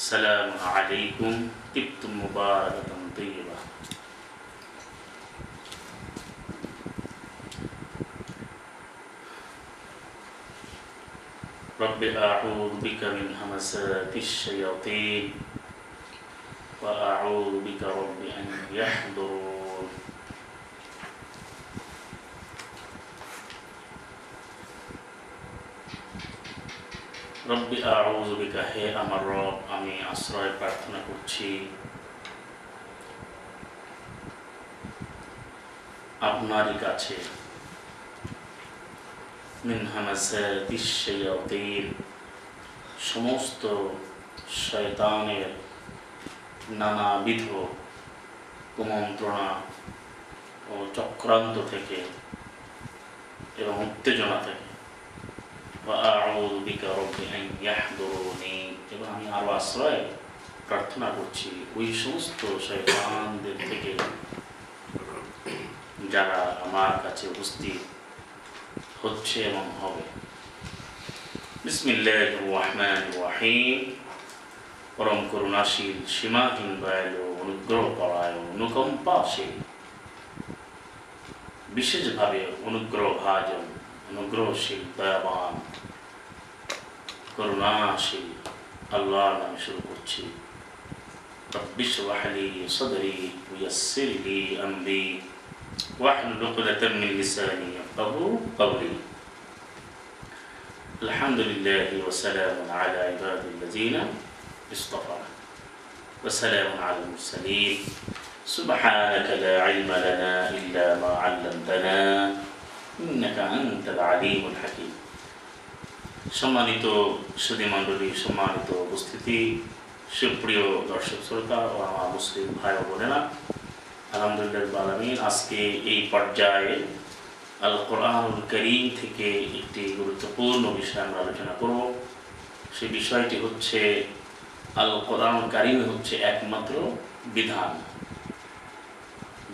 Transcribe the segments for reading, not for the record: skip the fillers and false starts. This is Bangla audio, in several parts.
السلام عليكم طبتم مباركة طيبة. رب أعوذ بك من همسات الشياطين وأعوذ بك رب أن يحضرون. রব্বি আউযু বিকা, হে আমার রব, আমি আশ্রয় প্রার্থনা করছি আপনারই কাছে। মিন হামাসাতিশ শায়াতিন, সমস্ত শয়তানের নানাবিধ কুমন্ত্রণা ও চক্রান্ত থেকে এবং উত্তেজনা থেকে। وأعوذ بك رب أن يحضروني, এবং আমি আরো আশ্রয় প্রার্থনা করছি ওই সমস্ত শয়তানদের থেকে যারা আমার কাছে উপস্থিত হচ্ছে এবং হবে। বিসমিল্লাহির রহমানির রহিম। পরম করুণাশীল, সীমাহীন দয়ালু, অনুগ্রহ পরায়ণ, অনুকম্পাশীল, বিশেষভাবে অনুগ্রহভাজন, অনুগ্রহশীল, দয়াবান, করুণাশীল আল্লাহর নামে শুরু করছি। রব্বি ইশরাহ লি সাদরি ওয়া ইয়াসসির লি আমরি ওয়াহলুল উকদাতাম মিন লিসানি ইয়াফকাহু কওলি। আলহামদুলিল্লাহি ওয়া সালামুন আলা ইবাদিল্লাযিনা ইসতাফা ওয়া সালামুন আলাল মুরসালিন। সুবহানাকা লা ইলমা লানা ইল্লা মা 'আল্লামতানা ইন্নাকা আনতাল আলিমুল হাকীম। সম্মানিত সুধীমণ্ডলী, সম্মানিত উপস্থিতি, সুপ্রিয় দর্শক শ্রোতা ও আমার মুসলিম ভাই ও বোনেরা, আলহামদুলিল্লাহ রাব্বিল আলামিন, আজকে এই পর্যায়ে আল কোরআনুল কারীম থেকে একটি গুরুত্বপূর্ণ বিষয় আমরা আলোচনা করব। সেই বিষয়টি হচ্ছে আল কোরআনুল কারীম হচ্ছে একমাত্র বিধান,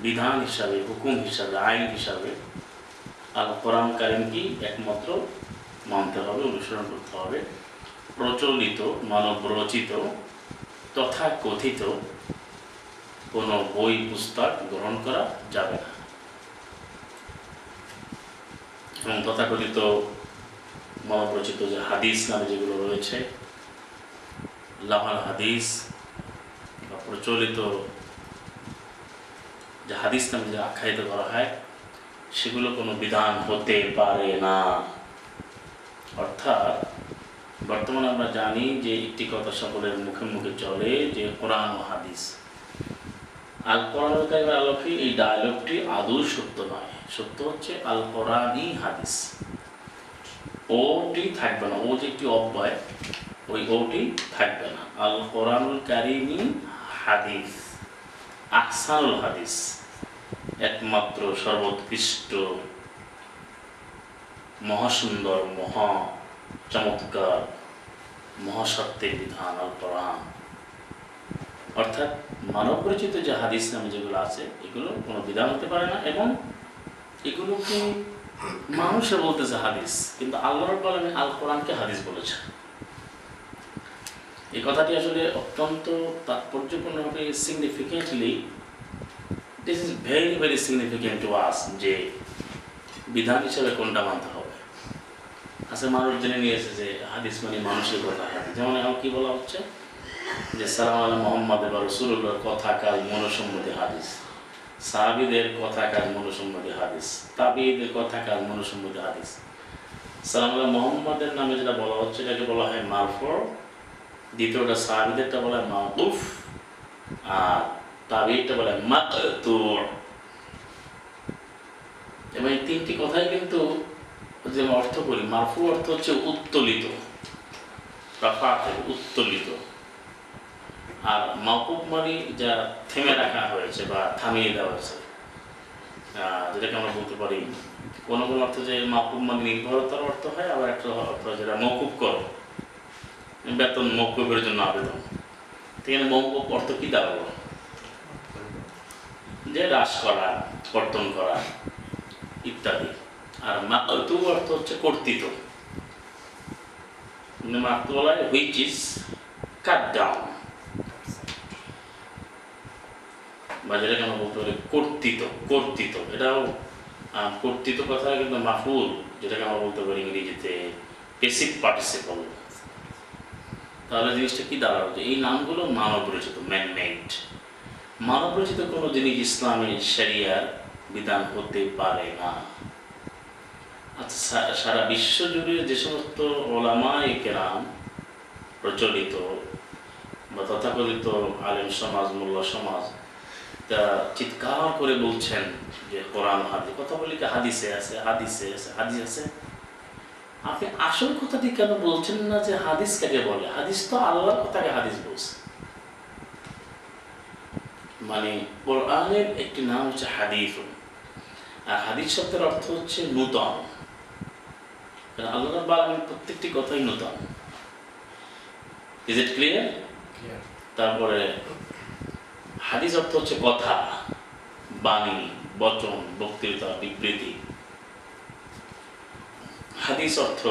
বিধান হিসাবে, হুকুম হিসাবে, আইন হিসাবে আল কোরআন কারীমকে একমাত্র মানতে হবে, অনুসরণ করতে হবে। প্রচলিত, মানব রচিত, তথা কথিত কোনো বই পুস্তক গ্রহণ করা যাবে না। এবং তথাকথিত মানব রচিত যে হাদিস নামে যেগুলো রয়েছে, লাহাল হাদিস বা প্রচলিত যে হাদিস নামে যে আখ্যায়িত করা হয়, সেগুলো কোনো বিধান হতে পারে না। অর্থাৎ বর্তমানে আমরা জানি যে একটি কথা সকলের মুখে মুখে চলে যে কোরআন ও হাদিস। আল কোরআনুল কারীমের আলোকে এই ডায়লগটি আদৌ সত্য নয়। সত্য হচ্ছে আল কোরআনই হাদিস। ওটি থাকবে না, ও যে একটি অব্যয়, ওই ওটি থাকবে না। আল কোরআনুল কারীমই হাদিস, আহসানুল হাদিস, একমাত্র সর্বোৎকৃষ্ট, মহাসুন্দর, মহা চমৎকার, মহাসত্যের বিধান আল কোরআন। অর্থাৎ মানব পরিচিত যে হাদিস নামে যেগুলো আছে, এগুলো কোনো বিধান হতে পারে না। এবং এগুলোকে মানুষে বলতেছে হাদিস, কিন্তু আল্লাহ রাব্বুল আলামিন আল কোরআনকে হাদিস বলেছে। এই কথাটি আসলে অত্যন্ত তাৎপর্যপূর্ণভাবে, significantly, this is very very significant to us, যে বিধান হিসেবে কোনটা মানতে হবে। আচ্ছা, মানুষ জেনে নিয়েছে যে হাদিস মানে মানুষের কথা। যেমন এখন কি বলা হচ্ছে যে সালাম আলা মুহাম্মদ বা রাসূলুল্লাহর কথা, কাজ, মনোসম্মতি হাদিস, সাহাবীদের কথা, কাজ, মনোসম্মতি হাদিস, তাবিঈদের কথা, কাজ, মনোসম্মতি হাদিস। সালাম আলা মুহাম্মদের নামে যেটা বলা হচ্ছে এটাকে বলা হয় মারফু, দ্বিতীয়টা সাহাবীদেরটা বলা হয় মাওকুফ, আর তাবিঈটা বলা হয় মাকতু। এবং এই তিনটি কথাই কিন্তু যে অর্থ করি, মারফু অর্থ হচ্ছে উত্তোলিত, রাফা থেকে উত্তোলিত, আর মাওকুফ মানে যা থেমে রাখা হয়েছে বা থামিয়ে দেওয়া হয়েছে, যেটাকে আমরা বলতে পারি কোনো কোনো অর্থ যে মাওকুফ মানে নির্ভরতার অর্থ হয়, আবার একটা অর্থ যেটা মওকুফ করো, বেতন মওকুফের জন্য আবেদন। এখানে মওকুফ অর্থ কি দাঁড়াবো? যে হ্রাস করা, কর্তন করা ইত্যাদি। আর মাকতু অর্থ হচ্ছে কর্তৃত, মাকতু বলা হয় হুইচ ইজ কাট ডাউন, বা যেটাকে আমরা বলতে পারি কর্তৃত্ব। কর্তৃত্ব এটাও কর্তৃত্ব কথা কিন্তু মাফুল, যেটাকে আমরা বলতে পারি ইংরেজিতে পেসিভ পার্টিসিপল। তাহলে জিনিসটা কি দাঁড়ালো যে এই নামগুলো মানব রচিত, ম্যানমেড। মানব রচিত কোনো জিনিস ইসলামের শরিয়ার বিধান হতে পারে না। আচ্ছা, সারা বিশ্ব জুড়ে যে সমস্ত ওলামায়ে কেরাম প্রচলিত বা তথাকথিত আলেম সমাজ, মোল্লা সমাজ, তা চিৎকার করে বলছেন যে কোরআন হাদিস, কথা বলি কি হাদিসে আছে, হাদিসে আছে, হাদিস আছে। আপনি আসল কথাটি কেন বলছেন না যে হাদিস কাকে বলে? হাদিস তো আল্লাহর কথাকে হাদিস বলছে। মানে কোরআনের একটি নাম হচ্ছে হাদিস, আর হাদিস শব্দের অর্থ হচ্ছে নূতন। আল্লাহ রাব্বুল আলামিন প্রত্যেকটি কথাই নূতন। Is it clear? তারপরে হাদিস অর্থ হচ্ছে কথা, বাণী, বচন, বক্তৃতা, বিবৃতি। হাদিস অর্থ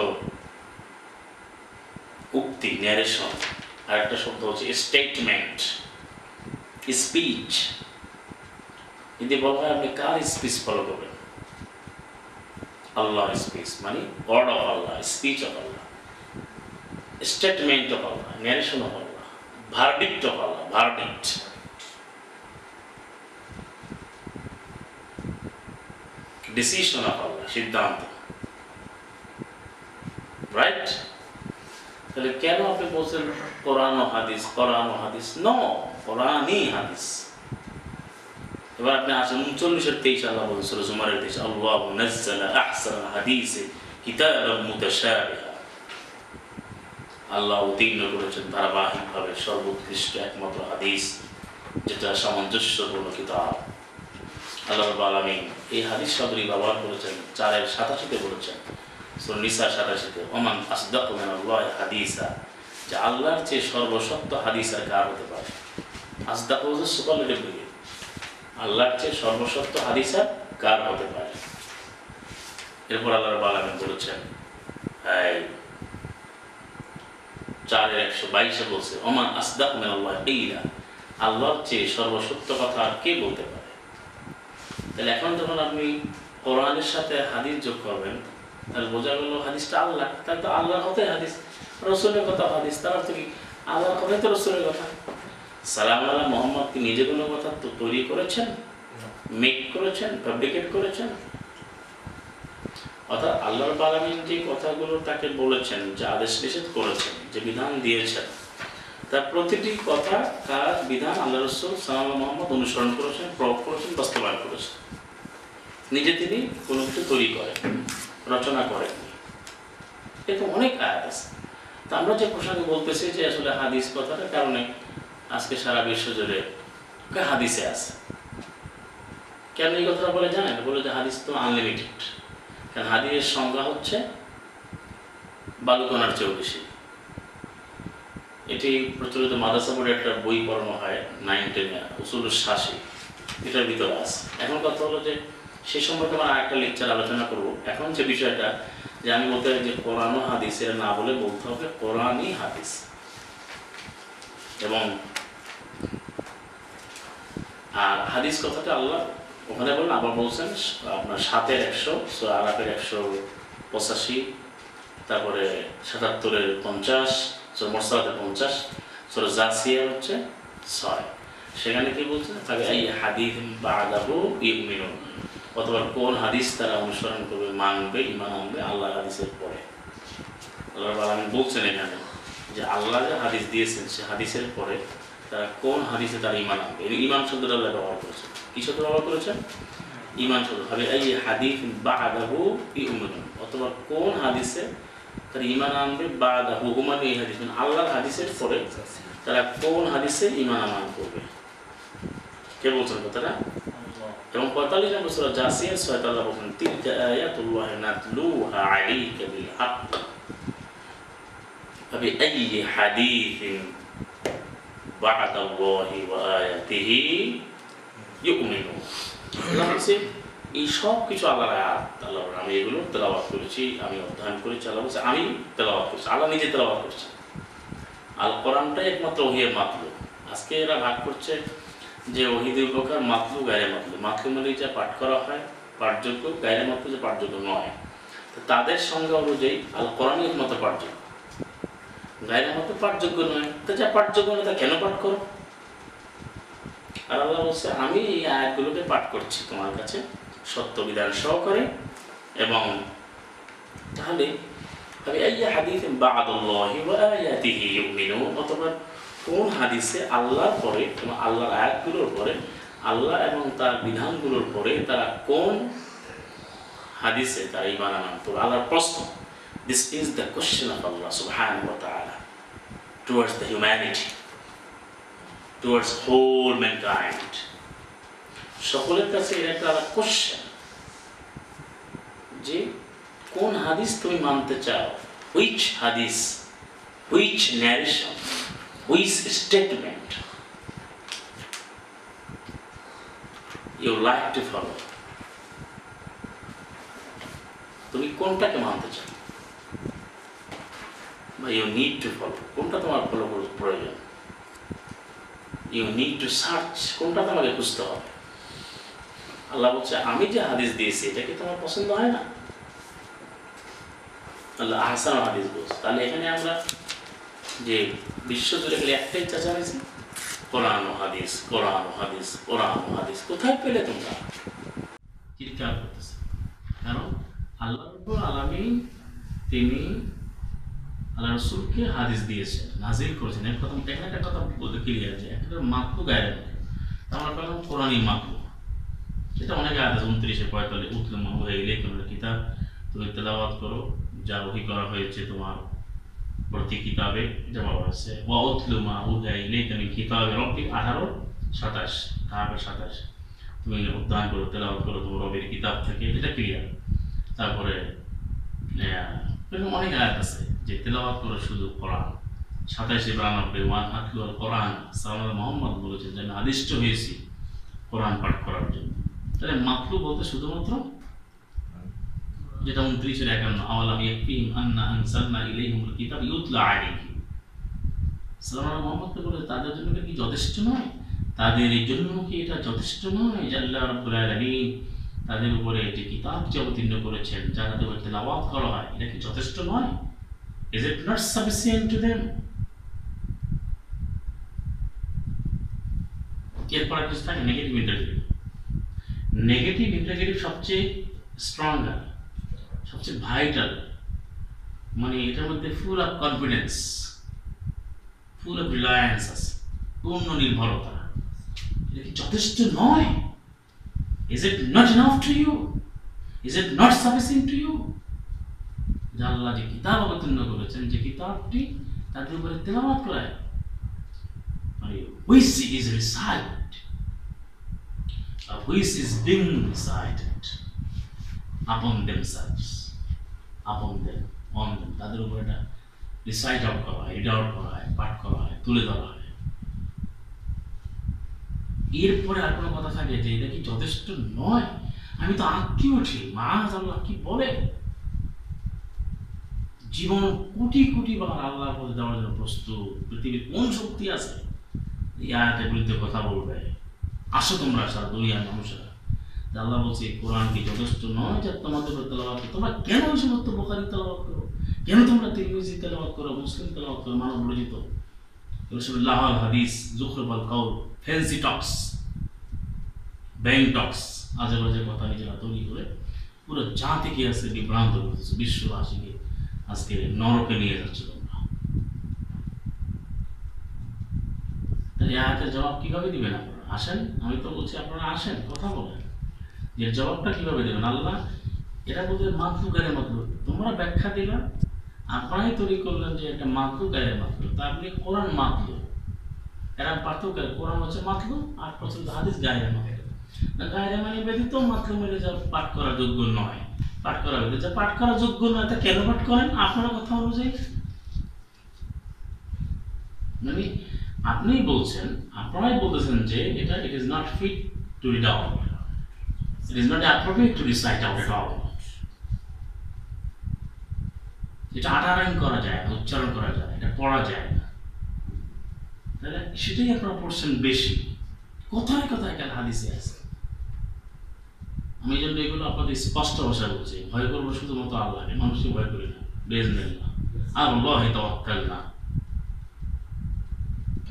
উক্তি, ন্যারেশন। আর একটা শব্দ হচ্ছে স্টেটমেন্ট, স্পিচ। যদি বলা হয় আপনি কার স্পিচ ফলো করবেন? আল্লাহর স্পিচ, মানে word of Allah, speech of Allah, statement of Allah, narration of Allah, verdict of Allah, verdict. Decision of Allah, সিদ্ধান্ত। রাইট? তাহলে কেন আপনি বলছেন কোরআন ও হাদিস, কোরআন ও হাদিস? নো, কোরআনই হাদিস। এবার আপনি আসেন 39-23 আল্লাহ বলেন সূরা জুমারের 23, আল্লাহু নাযালা আহসানাল হাদিসি কিতাবান মুতাশাবিহা। আল্লাহ অবতীর্ণ করেছেন ধারাবাহিকভাবে সর্বোৎকৃষ্ট একমাত্র হাদিস, যেটা সামঞ্জস্যপূর্ণ কিতাব। আল্লাহ রাব্বুল আলামিন এই হাদিস শব্দটি ব্যবহার করেছেন 4-87 বলেছেন, সূরা নিসা 87, ওমান আসদাকু মিনাল্লাহি হাদিসা, যে আল্লাহর চেয়ে সর্বসত্য হাদিস আর কার হতে পারে? আসদাক হচ্ছে সুপারলেটিভ ডিগ্রি। আল্লাহর চেয়ে সর্বসত্য হাদিস আর কার হতে পারে? এরপর আল্লাহ রাব্বুল আলামিন বলেছেন 4-122 বলছে, ওমান আসদাকু মিনাল্লাহি কিলা, আল্লাহর চেয়ে সর্বসত্য কথা আর কে বলতে পারে? তাহলে এখন যখন আপনি কোরআনের সাথে হাদিস যোগ করবেন, তাহলে বোঝা গেল হাদিসটা আল্লাহ, তাহলে তো আল্লাহর কথাই হাদিস, রসুলের কথা হাদিস। তার অর্থ কি? আল্লাহর কথাই তো রসুলের কথা। সালাম আল্লাহ মোহাম্মদ কি নিজে কোনো কথা তো তৈরি করেছেন, মেক করেছেন, ফ্যাব্রিকেট করেছেন? অর্থাৎ আল্লাহ রাব্বুল আলামিন যে কথাগুলো তাকে বলেছেন, যে আদেশ নিষেধ করেছেন, যে বিধান দিয়েছেন, তার প্রতিটি কথা, কাজ, বিধান আল্লাহ রসুল সাল্লাল্লাহু মোহাম্মদ অনুসরণ করেছেন, প্রয়োগ করেছেন, বাস্তবায়ন করেছেন। নিজে তিনি কোনো কিছু তৈরি করেন, রচনা করেন। এরকম অনেক আয়াত আছে। তা আমরা যে প্রসঙ্গে বলতেছি যে আসলে হাদিস কথাটার কারণে আজকে সারা বিশ্ব জুড়ে হাদিসে আছে। কেন এই কথাটা বলে জানেন? বলে যে হাদিস তো আনলিমিটেড। কারণ হাদিসের সংজ্ঞা হচ্ছে বালুকণার চেয়েও বেশি। এটি প্রচলিত মাদ্রাসা বোর্ডে একটা বই পড়ানো হয় 9-10-এ, উসুলুস শাসি, এটার ভিতরে আছে। এখন কথা হলো যে সে সম্পর্কে আমরা একটা লেকচার আলোচনা করব। এখন যে বিষয়টা, যে আমি বলতে যে কোরআন ও হাদিসের না বলে বলতে হবে কোরআনই হাদিস। এবং আর হাদিস কথাটা আল্লাহ ওখানে বলেন, আবার বলছেন আপনার 7-100, সূরা আরাফের 185, তারপরে 77-এর 50, সূরা মুরসালাতের 50, সূরা জাসিয়া হচ্ছে 6। সেখানে কি বলছেন? তবে এই হাদিস বাদাহু ইউমিনুন, অথবা কোন হাদিস তারা অনুসরণ করবে, মানবে, ঈমান আনবে আল্লাহর হাদিসের পরে। আল্লাহ রাব্বুল আলামিন বলছেন এখানে যে আল্লাহ যে হাদিস দিয়েছেন সে হাদিসের পরে তারা কোন হাদিসে তারা ঈমান আনবে। ঈমান শব্দটা আল্লাহ ব্যবহার করেছেন। কি শব্দ ব্যবহার করেছেন? ঈমান শব্দ। হবে এই হাদিস বাদাহু ইউমিনুন, অথবা কোন হাদিসে তারা ঈমান আনবে, বাদাহু মানে এই হাদিস, মানে আল্লাহর হাদিসের পরে তারা কোন হাদিসে ঈমান আনয়ন করবে। কে বলছেন কথাটা? এবং 45 নম্বর সূরা জাসিয়া 6 আল্লাহ বলেন, তিলকা আয়াতুল্লাহি নাতলুহা আলাইকা বিল হক ফাবি আইয়ি হাদিসিন বা'দাল্লাহি ওয়া আয়াতিহি ইউমিনুন। আল্লাহ বলছে এই সব কিছু আল্লাহর আয়াত। আল্লাহ আমি এগুলো তেলাওয়াত করেছি, আমি অধ্যয়ন করেছি। আল্লাহ বলছে আমি তেলাওয়াত করেছি, আল্লাহ নিজে তেলাওয়াত করছেন। আল কোরআনটাই একমাত্র ওহীর মাতলু। আজকে এরা ভাগ করছে যে ওহী দুই প্রকার, মাতলু গায়রে মাতলু। মাতলু মানে যা পাঠ করা হয় পাঠযোগ্য, গায়রে মাতলু যে পাঠযোগ্য নয়। তো তাদের সংজ্ঞা অনুযায়ী আল কোরআনের মতো পাঠযোগ্য, গায়রে মতো পাঠযোগ্য নয়। তো যা পাঠযোগ্য না তা কেন পাঠ করো? আর আল্লাহ বলছে আমি এই আয়াতগুলোকে পাঠ করছি তোমার কাছে সত্য বিধান সহকারে। এবং তাহলে আমি এই হাদিসে বা'দাল্লাহি ওয়া আয়াতিহি ইউমিনুন, অথবা কোন হাদিসে আল্লাহর পরে এবং আল্লাহর আয়াতগুলোর পরে, আল্লাহ এবং তার বিধানগুলোর পরে তারা কোন হাদিসে তারা ঈমান আনয়ন করবে? আল্লাহর প্রশ্ন। This is the question of Allah সুবহানাহু ওয়া তাআলা towards the humanity, towards whole mankind. সকলের কাছে এটা একটা কোশ্চেন যে কোন হাদিস তুমি মানতে চাও, হুইচ হাদিস, which narration, which statement you like to follow. তুমি কোনটাকে মানতে চাও বা ইউ নিড টু ফলো, কোনটা তোমার ফলো করার প্রয়োজন? ইউ নিড টু সার্চ, কোনটা তোমাকে খুঁজতে হবে। আল্লাহ বলছে আমি যে হাদিস দিয়েছি এটা কি তোমার পছন্দ হয় না? আল্লাহ আহসান হাদিস বলছে। তাহলে এখানে আমরা যে বিশ্ব জুড়ে গেলে একটাই চাচামেচি, কোরআন ও হাদিস, কোরআন ও হাদিস, কোরআন ও হাদিস। কোথায় পেলে তোমরা? চিৎকার করতেছে। কারণ আল্লাহ রাব্বুল আলামিন তিনি আল্লাহ রাসূলকে হাদিস দিয়েছেন, নাজিল করেছেন। এর কথা একটা কথা বলতে ক্লিয়ার যে একটা মাতলু গায়রে মাতলু, আমরা পেলাম কোরআনই মাতলু। সেটা অনেক আয়াত আছে, 29-45 উতলু মা উহিয়া ইলাইকা মিনাল কিতাব, তুমি তেলাওয়াত করো যা ওহী করা হয়েছে তোমার প্রতি কিতাবে, এটা বলা হয়েছে। ওয়া উতলু মা উহিয়া ইলাইকা মিন কিতাবি রাব্বিক, 18-27 ধাপে 27 তুমি উদ্ধার করো, তেলাওয়াত করো তোমার রবের কিতাব থেকে, এটা ক্লিয়ার। তারপরে এরকম অনেক আয়াত আছে যে তেলাওয়াত করো শুধু কোরআন। 27-92 ওয়ান আতলু আল কোরআন, সাল্লাল্লাহু মুহাম্মদ বলেছেন যে আমি আদিষ্ট হয়েছি কোরআন পাঠ করার জন্য। তাহলে মাতলু বলতে শুধুমাত্র যেটা 29-51 আওয়ালাম ইয়াকফিহিম আন্না আনজালনা ইলাইহিমুল কিতাব ইউতলা আলাইহিম, সাল্লাল্লাহু মুহাম্মদকে বলে তাদের জন্য কি যথেষ্ট নয়? তাদের এই জন্য কি এটা যথেষ্ট নয় যে আল্লাহ রাব্বুল আলামিন তাদের উপরে যে কিতাব যে অবতীর্ণ করেছেন যারা তাদের তেলাওয়াত করা হয়, এটা কি যথেষ্ট নয়? Is it not sufficient to them? এরপর একটা থাকে নেগেটিভ ইন্টারগ্রেটিভ। নেগেটিভ ইন্টারগ্রেটিভ সবচেয়ে স্ট্রঙ্গার, সবচেয়ে ভাইটাল, মানে এটার মধ্যে full of confidence, full of Reliance আছে, পূর্ণ নির্ভরতা। এটা কি যথেষ্ট নয়? Is it not enough to you? Is it not sufficient to you? আল্লাহ যে কিতাব অবতীর্ণ করেছেন, যে কিতাবটি তাদের উপরে তেলাওয়াত করায়, মানে which is recited, which is being recited upon themselves, upon them, on them, তাদের উপরে এটা রিসাইট আউট করা হয়, রিড আউট করা হয়, পাঠ করা হয়, তুলে ধরা হয়। এরপরে আর কোনো কথা থাকে যে এটা কি যথেষ্ট নয়? আমি তো আঁকি উঠি, মাআযাল্লাহ কি বলে জীবন কোটি কোটি বার আল্লাহর পথে দেওয়ার জন্য প্রস্তুত। পৃথিবীর কোন শক্তি আছে এই আয়াতের বিরুদ্ধে কথা বলবে? আসো তোমরা সারা দুনিয়ার মানুষেরা। আল্লাহ বলছে কোরআন কি যথেষ্ট নয় যে তোমাদের উপর তেলাওয়াত করো? তোমরা কেন ওই সমস্ত বুখারী তেলাওয়াত করো? কেন তোমরা তিরমিজি তেলাওয়াত করো, মুসলিম তেলাওয়াত করো, মানব রচিত রাসূলুল্লাহ আল হাদিস, যুখরুল কাউল, ফ্যান্সি টক্স, ব্যাং টক্স, আজে বাজে কথা নিজেরা তৈরি করে পুরো জাতিকে আজকে বিভ্রান্ত করতেছে, বিশ্ববাসীকে আজকে নরকে নিয়ে যাচ্ছে তোমরা। তাহলে আয়াতের জবাব কিভাবে দিবেন আপনারা? আসেন, আমি তো বলছি আপনারা আসেন, কথা বলেন, যে জবাবটা কিভাবে দেবেন। আল্লাহ এটা বলতে মাতলু গায়ে মাতলু, তোমরা ব্যাখ্যা দিলা, আপনারাই তৈরি করলেন যে এটা মাতলু গায়ে মাতলু, তা আপনি কোরআন মাতলু, এরা পার্থক্য। কোরআন হচ্ছে মাতলু আর প্রচলিত হাদিস গায়ে মাতলু। গায়ে মানে ব্যতীত মাতলু মেরে যা পাঠ করার যোগ্য নয়, পাঠ করা ব্যতীত যা পাঠ করার যোগ্য নয় তা কেন পাঠ করেন আপনার কথা অনুযায়ী? মানে আপনিই বলছেন, আপনারাই বলতেছেন যে এটা it is not fit to read out, it is not appropriate to recite out at all. এটা আটারাইন করা যায় না, উচ্চারণ করা যায়, এটা পড়া যায় না। তাহলে সেটাই আপনারা পড়ছেন বেশি। কথায় কথায় কেন হাদিসে আছে। আমি এই জন্য এগুলো আপনাদের স্পষ্ট ভাষা বলছি, ভয় করবো শুধুমাত্র আল্লাহকে, মানুষকে ভয় করি না। বিইজনিল্লাহ আল্লাহি তাওয়াক্কালনা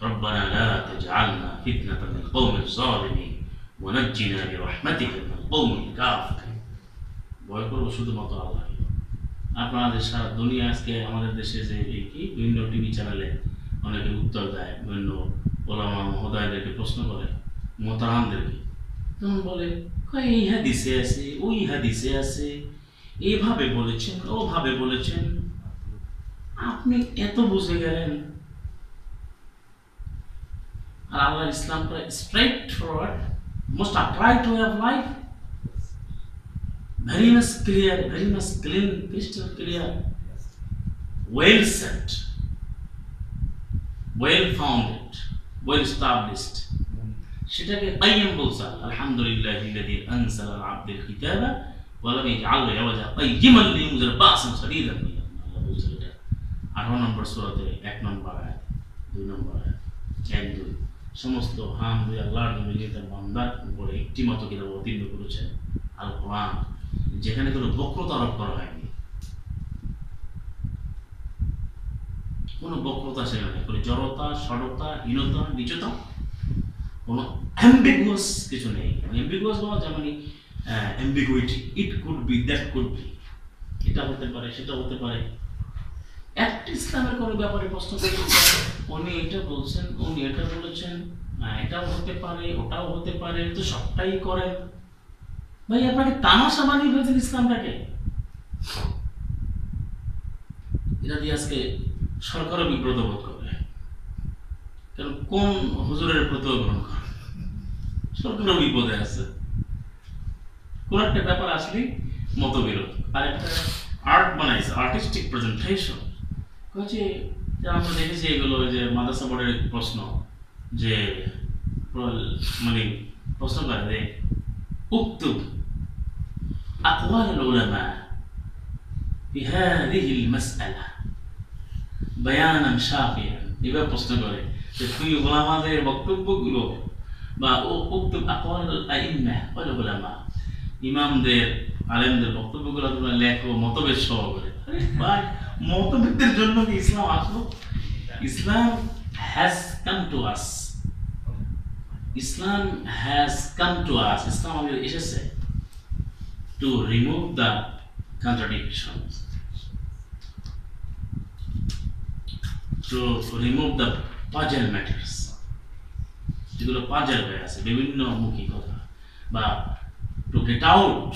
রব্বানা লা তাজআলনা ফিতনাতান লিল কওমিজ যালিমিন ওয়া নাজ্জিনা বিরাহমাতিকা মিনাল কওমিল কাফিরিন। ভয় করবো শুধুমাত্র আল্লাহকে। আপনাদের সারা দুনিয়া আজকে আমাদের দেশে যে কি বিভিন্ন টিভি চ্যানেলে অনেকে উত্তর দেয়, বিভিন্ন ওলামা মহোদয়দেরকে প্রশ্ন করে, মোহতারামদেরকে, তখন বলে এই হাদিসে আছে, ওই হাদিসে আছে, এভাবে বলেছেন, ওভাবে বলেছেন। আপনি এত বুঝে গেলেন, আর আল্লাহ ইসলামটা straight forward, most upright way of life, very much clear, very much clean, crystal clear, well set, well founded, well established. সেটাকে কাইয়্যিম বলছে, আলহামদুলিল্লাহিল্লাযী আনজালা আলা আবদিল কিতাবা ওয়া লাম ইয়াজআল ইওয়াজা কাইয়্যিমান লিইউনজিরা বা'সান শাদীদান মিন আল্লাহ। আল্লাহ বলছে এটা 18 নম্বর সূরাতে 1 নম্বর আয়াত, 2 নম্বর আয়াত, 1-2 সমস্ত হামদে আল্লাহর নবী তার বান্দার উপরে একটি মত কিতাব অবতীর্ণ করেছেন, আল কোরআন, যেখানে কোনো বক্রতা আরোপ করা হয়নি, কোনো বক্রতা সেখানে, কোনো জড়তা, সরলতা, হীনতা, নিচতা, কোনো অ্যাম্বিগুয়াস কিছু নেই। অ্যাম্বিগুয়াস বলা যায় মানে ambiguity, it could be, that could be, এটা হতে পারে, সেটা হতে পারে। একটা ইসলামের কোনো ব্যাপারে প্রশ্ন করতে, উনি এটা বলছেন, উনি এটা বলেছেন, এটাও হতে পারে, ওটাও হতে পারে, তো সবটাই করেন। ভাই আপনাকে তামাশা বানিয়ে ফেলছেন ইসলামটাকে। এটা দিয়ে আজকে সরকারও বিব্রত বোধ করে, কারণ কোন হুজুরের প্রতিও গ্রহণ করে, সরকারও বিপদে আছে। কোন একটা ব্যাপার আসলে মতবিরোধ, আর একটা আর্ট বানাইছে, আর্টিস্টিক প্রেজেন্টেশন হচ্ছে। আমরা দেখেছি এগুলো যে মাদ্রাসা বোর্ডের প্রশ্ন, যে মানে প্রশ্ন করে যে উক্তুব আকওয়াল আল উলামা ফি হাযিহিল মাসআলা বায়ানান শাফিয়ান। এবার প্রশ্ন করে যে তুমি উলামাদের বক্তব্যগুলো বা উক্তুব আকওয়াল আল আইম্মা ওয়াল উলামা, ইমামদের, আলেমদের বক্তব্যগুলো তোমরা লেখো মতভেদ সহকারে। আরে ভাই, মতভেদের জন্য কি ইসলাম আসলো? Islam has come to us, Islam has come to us, ইসলাম আমাদের এসেছে to remove the contradictions, to remove the puzzle matters, যেগুলো পাজল হয়ে আছে, বিভিন্ন মুখী কথা, বা to get out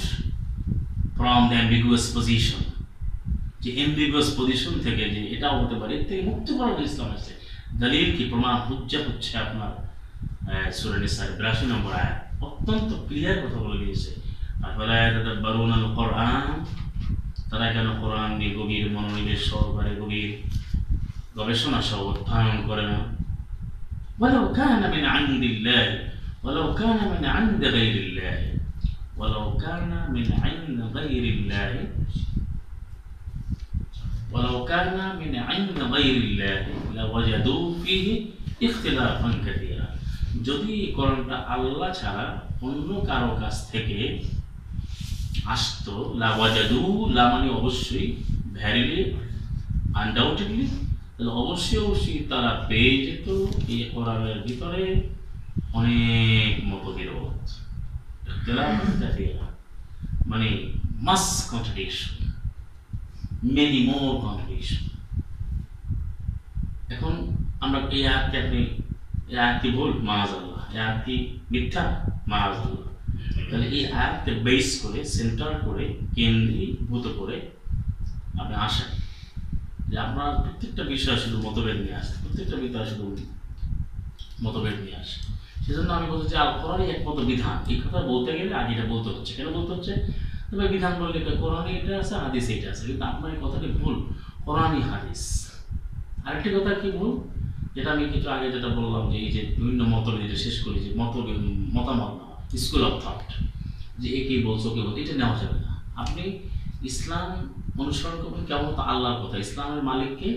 from the ambiguous position, যে ambiguous position থেকে যে এটাও হতে পারে, এর থেকে মুক্ত করার ইসলাম আছে। দলিল কি, প্রমাণ, হুজ্জা হচ্ছে আপনার সূরা নিসার 82 নম্বর আয়াত, অত্যন্ত ক্লিয়ার কথা বলে দিয়েছে। আফালা ইয়াতাদাব্বারুনা আল কোরআন, তারা কেন কোরআন নিয়ে গভীর মনোনিবেশ সহকারে, গভীর গবেষণা সহ অধ্যয়ন করে না? ওয়ালাউ কানা মিন ইনদিল্লাহি ওয়ালাউ কানা মিন ইনদি গায়রিল্লাহি ولو كان من عند غير الله ولو كان من عند غير الله لوجدوا فيه اختلافا كثيرا। যদি কোরআনটা আল্লাহ ছাড়া অন্য কারো কাছ থেকে আসতো, লাওয়াজাদু, লা মানে অবশ্যই, ভ্যারিলি, আনডাউটেডলি, তাহলে অবশ্যই তারা পেয়ে যেত এই কোরআনের ভিতরে অনেক মতবিরোধ, মানে মাস কন্ট্রাডিকশন, মেনি মোর কন্ট্রাডিকশন। এখন আমরা এই আয়াতকে, আপনি এই আয়াতটি ভুল, মাআযাল্লাহ, এই আয়াতটি মিথ্যা, মাআযাল্লাহ, তাহলে এই আয়াতকে বেস করে, সেন্টার করে, কেন্দ্রীভূত করে আপনি আসেন যে আপনার প্রত্যেকটা বিষয় শুধু মতভেদ নিয়ে আসে, প্রত্যেকটা বিষয় শুধু মতভেদ নিয়ে আসে। সেজন্য আমি বলছি যে আল কোরআনই একমাত্র বিধান। এই কথা বলতে গেলে আগে এটা বলতে হচ্ছে। কেন বলতে হচ্ছে? তবে বিধান বললে কোরআনে এটা আছে, হাদিসে এটা আছে, কিন্তু আপনার এই কথাটি ভুল, কোরআনই হাদিস। আরেকটি কথা কি ভুল, যেটা আমি কিছু আগে যেটা বললাম, যে এই যে বিভিন্ন মতভেদ, যেটা শেষ করি, যে মতামত নেওয়া, স্কুল অফ থট, যে এ কি বলছো, কে বলছো, এটা নেওয়া যাবে না। আপনি ইসলাম অনুসরণ করবেন কেমন? আল্লাহর কথা। ইসলামের মালিককে,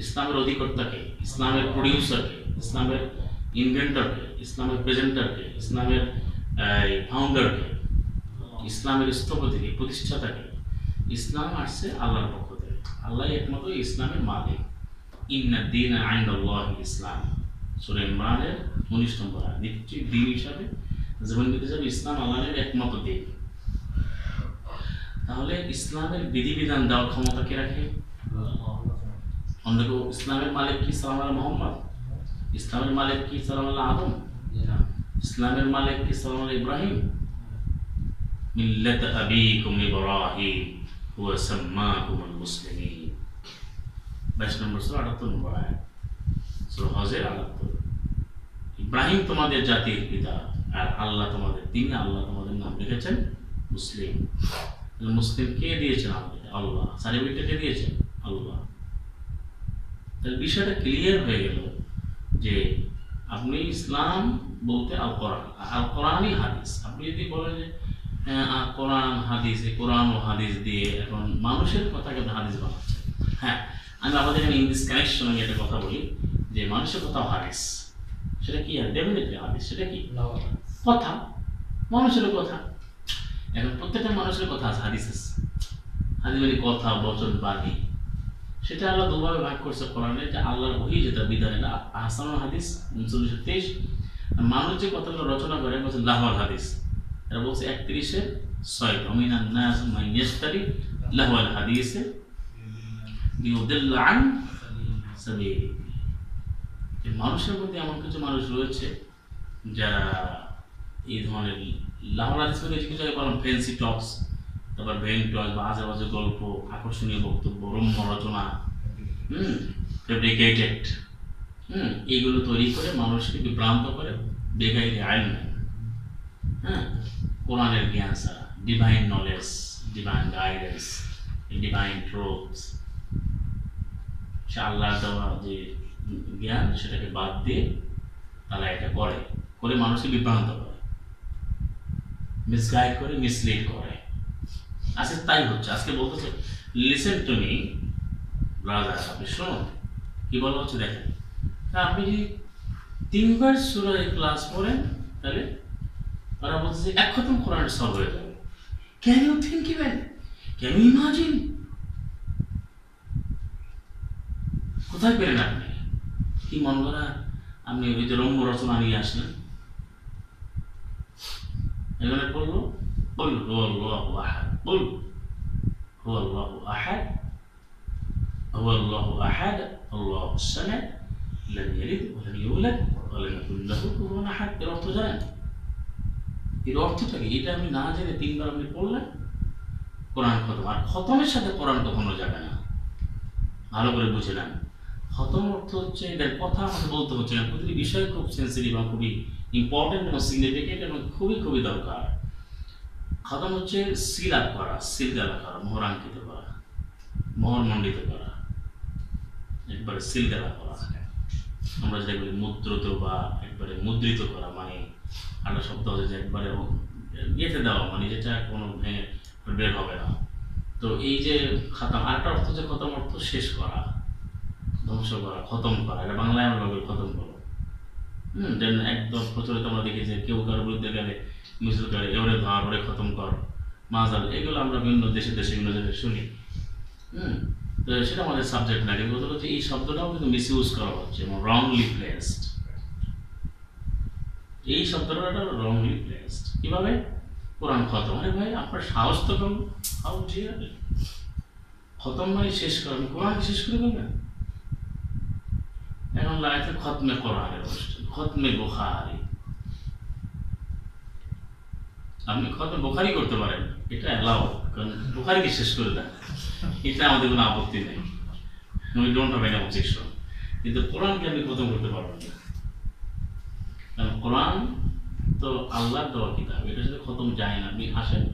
ইসলামের অধিকর্তাকে, ইসলামের প্রডিউসারকে, ইসলামের ইনভেন্টরকে, ইসলামের প্রেজেন্টারকে, ইসলামের ফাউন্ডারকে, ইসলামের স্থপতিকে, প্রতিষ্ঠাতাকে। ইসলাম আসছে আল্লাহর পক্ষ থেকে, আল্লাহ একমাত্র ইসলামের মালিক। ইন্নাদ দীনা ইনদাল্লাহিল ইসলাম, সূরা ইমরানের 19 নম্বর আয়াত। নিশ্চয়ই দিন হিসাবে, জীবনবিধি হিসাবে ইসলাম আল্লাহর একমাত্র দিন। তাহলে ইসলামের বিধিবিধান দেওয়ার ক্ষমতা কে রাখে? অন্য কেউ? ইসলামের মালিক কি সালাম আল্লাহ মোহাম্মদ? ইসলামের মালিক কি সালাম আল্লাহ আদম? ইসলামের মালিক কি সালাম আল্লাহ ইব্রাহিম? মিল্লাত আবিকুম ইব্রাহিম হুয়া সাম্মাকুমুল মুসলিমিন, 22 নম্বর সূরা 78 নম্বর আয়াত, সূরা হজের 78। ইব্রাহিম তোমাদের জাতির পিতা, আর আল্লাহ তোমাদের, তিনি আল্লাহ তোমাদের নাম রেখেছেন মুসলিম। মুসলিম কে দিয়েছেন? আল্লাহ। সার্টিফিকেট কে দিয়েছেন? আল্লাহ। তাহলে বিষয়টা ক্লিয়ার হয়ে গেল যে আপনি ইসলাম বলতে আল কোরআন, আল কোরআনই হাদিস। আপনি যদি বলেন যে কোরআন হাদিস, কোরআন ও হাদিস দিয়ে এখন মানুষের কথাকে হাদিস বানাচ্ছেন। হ্যাঁ, আমি আমাদের এখানে ইংলিশ কানেকশন আমি একটা কথা বলি যে মানুষের কথাও হাদিস। সেটা কি? ডেফিনেটলি হাদিস। সেটা কি? কথা, মানুষের কথা। এখন প্রত্যেকটা মানুষের কথা আছে, হাদিস আছে। হাদিস মানে কথা, বচন, বাণী। সেটা আল্লাহ দুভাবে ভাগ করছে কোরআনে, যে আল্লাহর ওহী যেটা বিধান, এটা আহসানুল হাদিস 39-23। মানুষ যে কথাগুলো রচনা করে বলছে লাহওয়াল হাদিস, এটা বলছে 31-6। ওমিনান নাস মান ইয়াশতারি লাহওয়াল হাদিসে লিইউদিল্লা আন সাবিলি। মানুষের মধ্যে এমন কিছু মানুষ রয়েছে যারা এই ধরনের লাহওয়াল হাদিস মানে কিছু জায়গায় বলেন ফ্যান্সি টকস, তারপর ভেন টক বা আজে বাজে গল্প, আকর্ষণীয় বক্তব্য, রম্য রচনা, ফেব্রিকেটেড, এইগুলো তৈরি করে মানুষকে বিভ্রান্ত করে, বেগাইরে আইন নেয়। হ্যাঁ, কোরআনের জ্ঞান ছাড়া, divine knowledge, divine guidance, divine truth, সে আল্লাহর দেওয়া যে জ্ঞান সেটাকে বাদ দিয়ে তারা এটা করে করে মানুষকে বিভ্রান্ত করে, মিসগাইড করে, মিসলিড করে। আজকে তাই হচ্ছে। আজকে বলতেছে লিসেন টু মি ব্রাদার, আপনি শুনুন কি বলা হচ্ছে। দেখেন, আপনি যদি 3 বার সূরা ইখলাস পড়েন তাহলে তারা বলছে এক খতম কোরআন সলভ হয়ে যাবে। Can you think even? Can you imagine? কোথায় পেলেন আপনি? কি মন করা আপনি ওই যে রম্য রচনা নিয়ে আসলেন? এখানে বললো قل هو الله أحد، قل هو الله أحد، هو الله أحد الله الصمد لم يلد ولم يولد ولم يكن له كفوا أحد। এর অর্থ জানেন? এর অর্থটা কি? এটা আপনি না জেনে 3 বার আপনি পড়লেন, কোরআন খতম। আর খতমের সাথে কোরআন কখনো যাবে না, ভালো করে বুঝে নেন। খতম অর্থ হচ্ছে এদের কথা আমাকে বলতে হচ্ছে না, প্রতিটি বিষয় খুব সেন্সিটিভ এবং খুবই ইম্পর্টেন্ট এবং সিগনিফিকেন্ট এবং খুবই খুবই দরকার। খতম হচ্ছে সিল আপ করা, সিল গালা করা, মোহরাঙ্কিত করা, মোহরমণ্ডিত করা, একবারে সিল গালা করা। আমরা যেটা বলি মুদ্রিত বা একবারে মুদ্রিত করা, মানে আরেকটা শব্দ হচ্ছে যে একবারে গেঁথে দেওয়া, মানে যেটা কোনো ভেঙে বের হবে না। তো এই যে খতম, আরেকটা অর্থ হচ্ছে খতম অর্থ শেষ করা, ধ্বংস করা, খতম করা। এটা বাংলায় আমরা বলি খতম করো। দেন একদম প্রচলিত আমরা দেখি যে কেউ কারোর বিরুদ্ধে গেলে মিছিল করে এবারে ধর, ওরে খতম কর, মাজাল, এগুলো আমরা বিভিন্ন দেশে বিভিন্ন জায়গায় শুনি। তো সেটা আমাদের সাবজেক্ট না, কিন্তু কথা হচ্ছে এই শব্দটাও কিন্তু মিস ইউজ করা হচ্ছে এবং রংলি প্লেসড। এই শব্দটা রংলি প্লেসড। কিভাবে? কোরআন খতম। আরে ভাই, আপনার সাহস তো কম, হাউ ডিয়ার। খতম মানে শেষ করেন, কোরআন শেষ করে দেবেন। এখন লাগাইতে খতমে কোরআনের অনুষ্ঠান, খতমে বুখারী। আপনি খতমে বুখারী করতে পারেন, এটা অ্যালাউ, কারণ বুখারীকে শেষ করে দেন, এটা আমাদের কোনো আপত্তি নেই, we don't have any objection. কিন্তু কোরআনকে আপনি খতম করতে পারবেন না, কারণ কোরআন তো আল্লাহর দেওয়া কিতাব, এটার সাথে খতম যায় না। আপনি আসেন,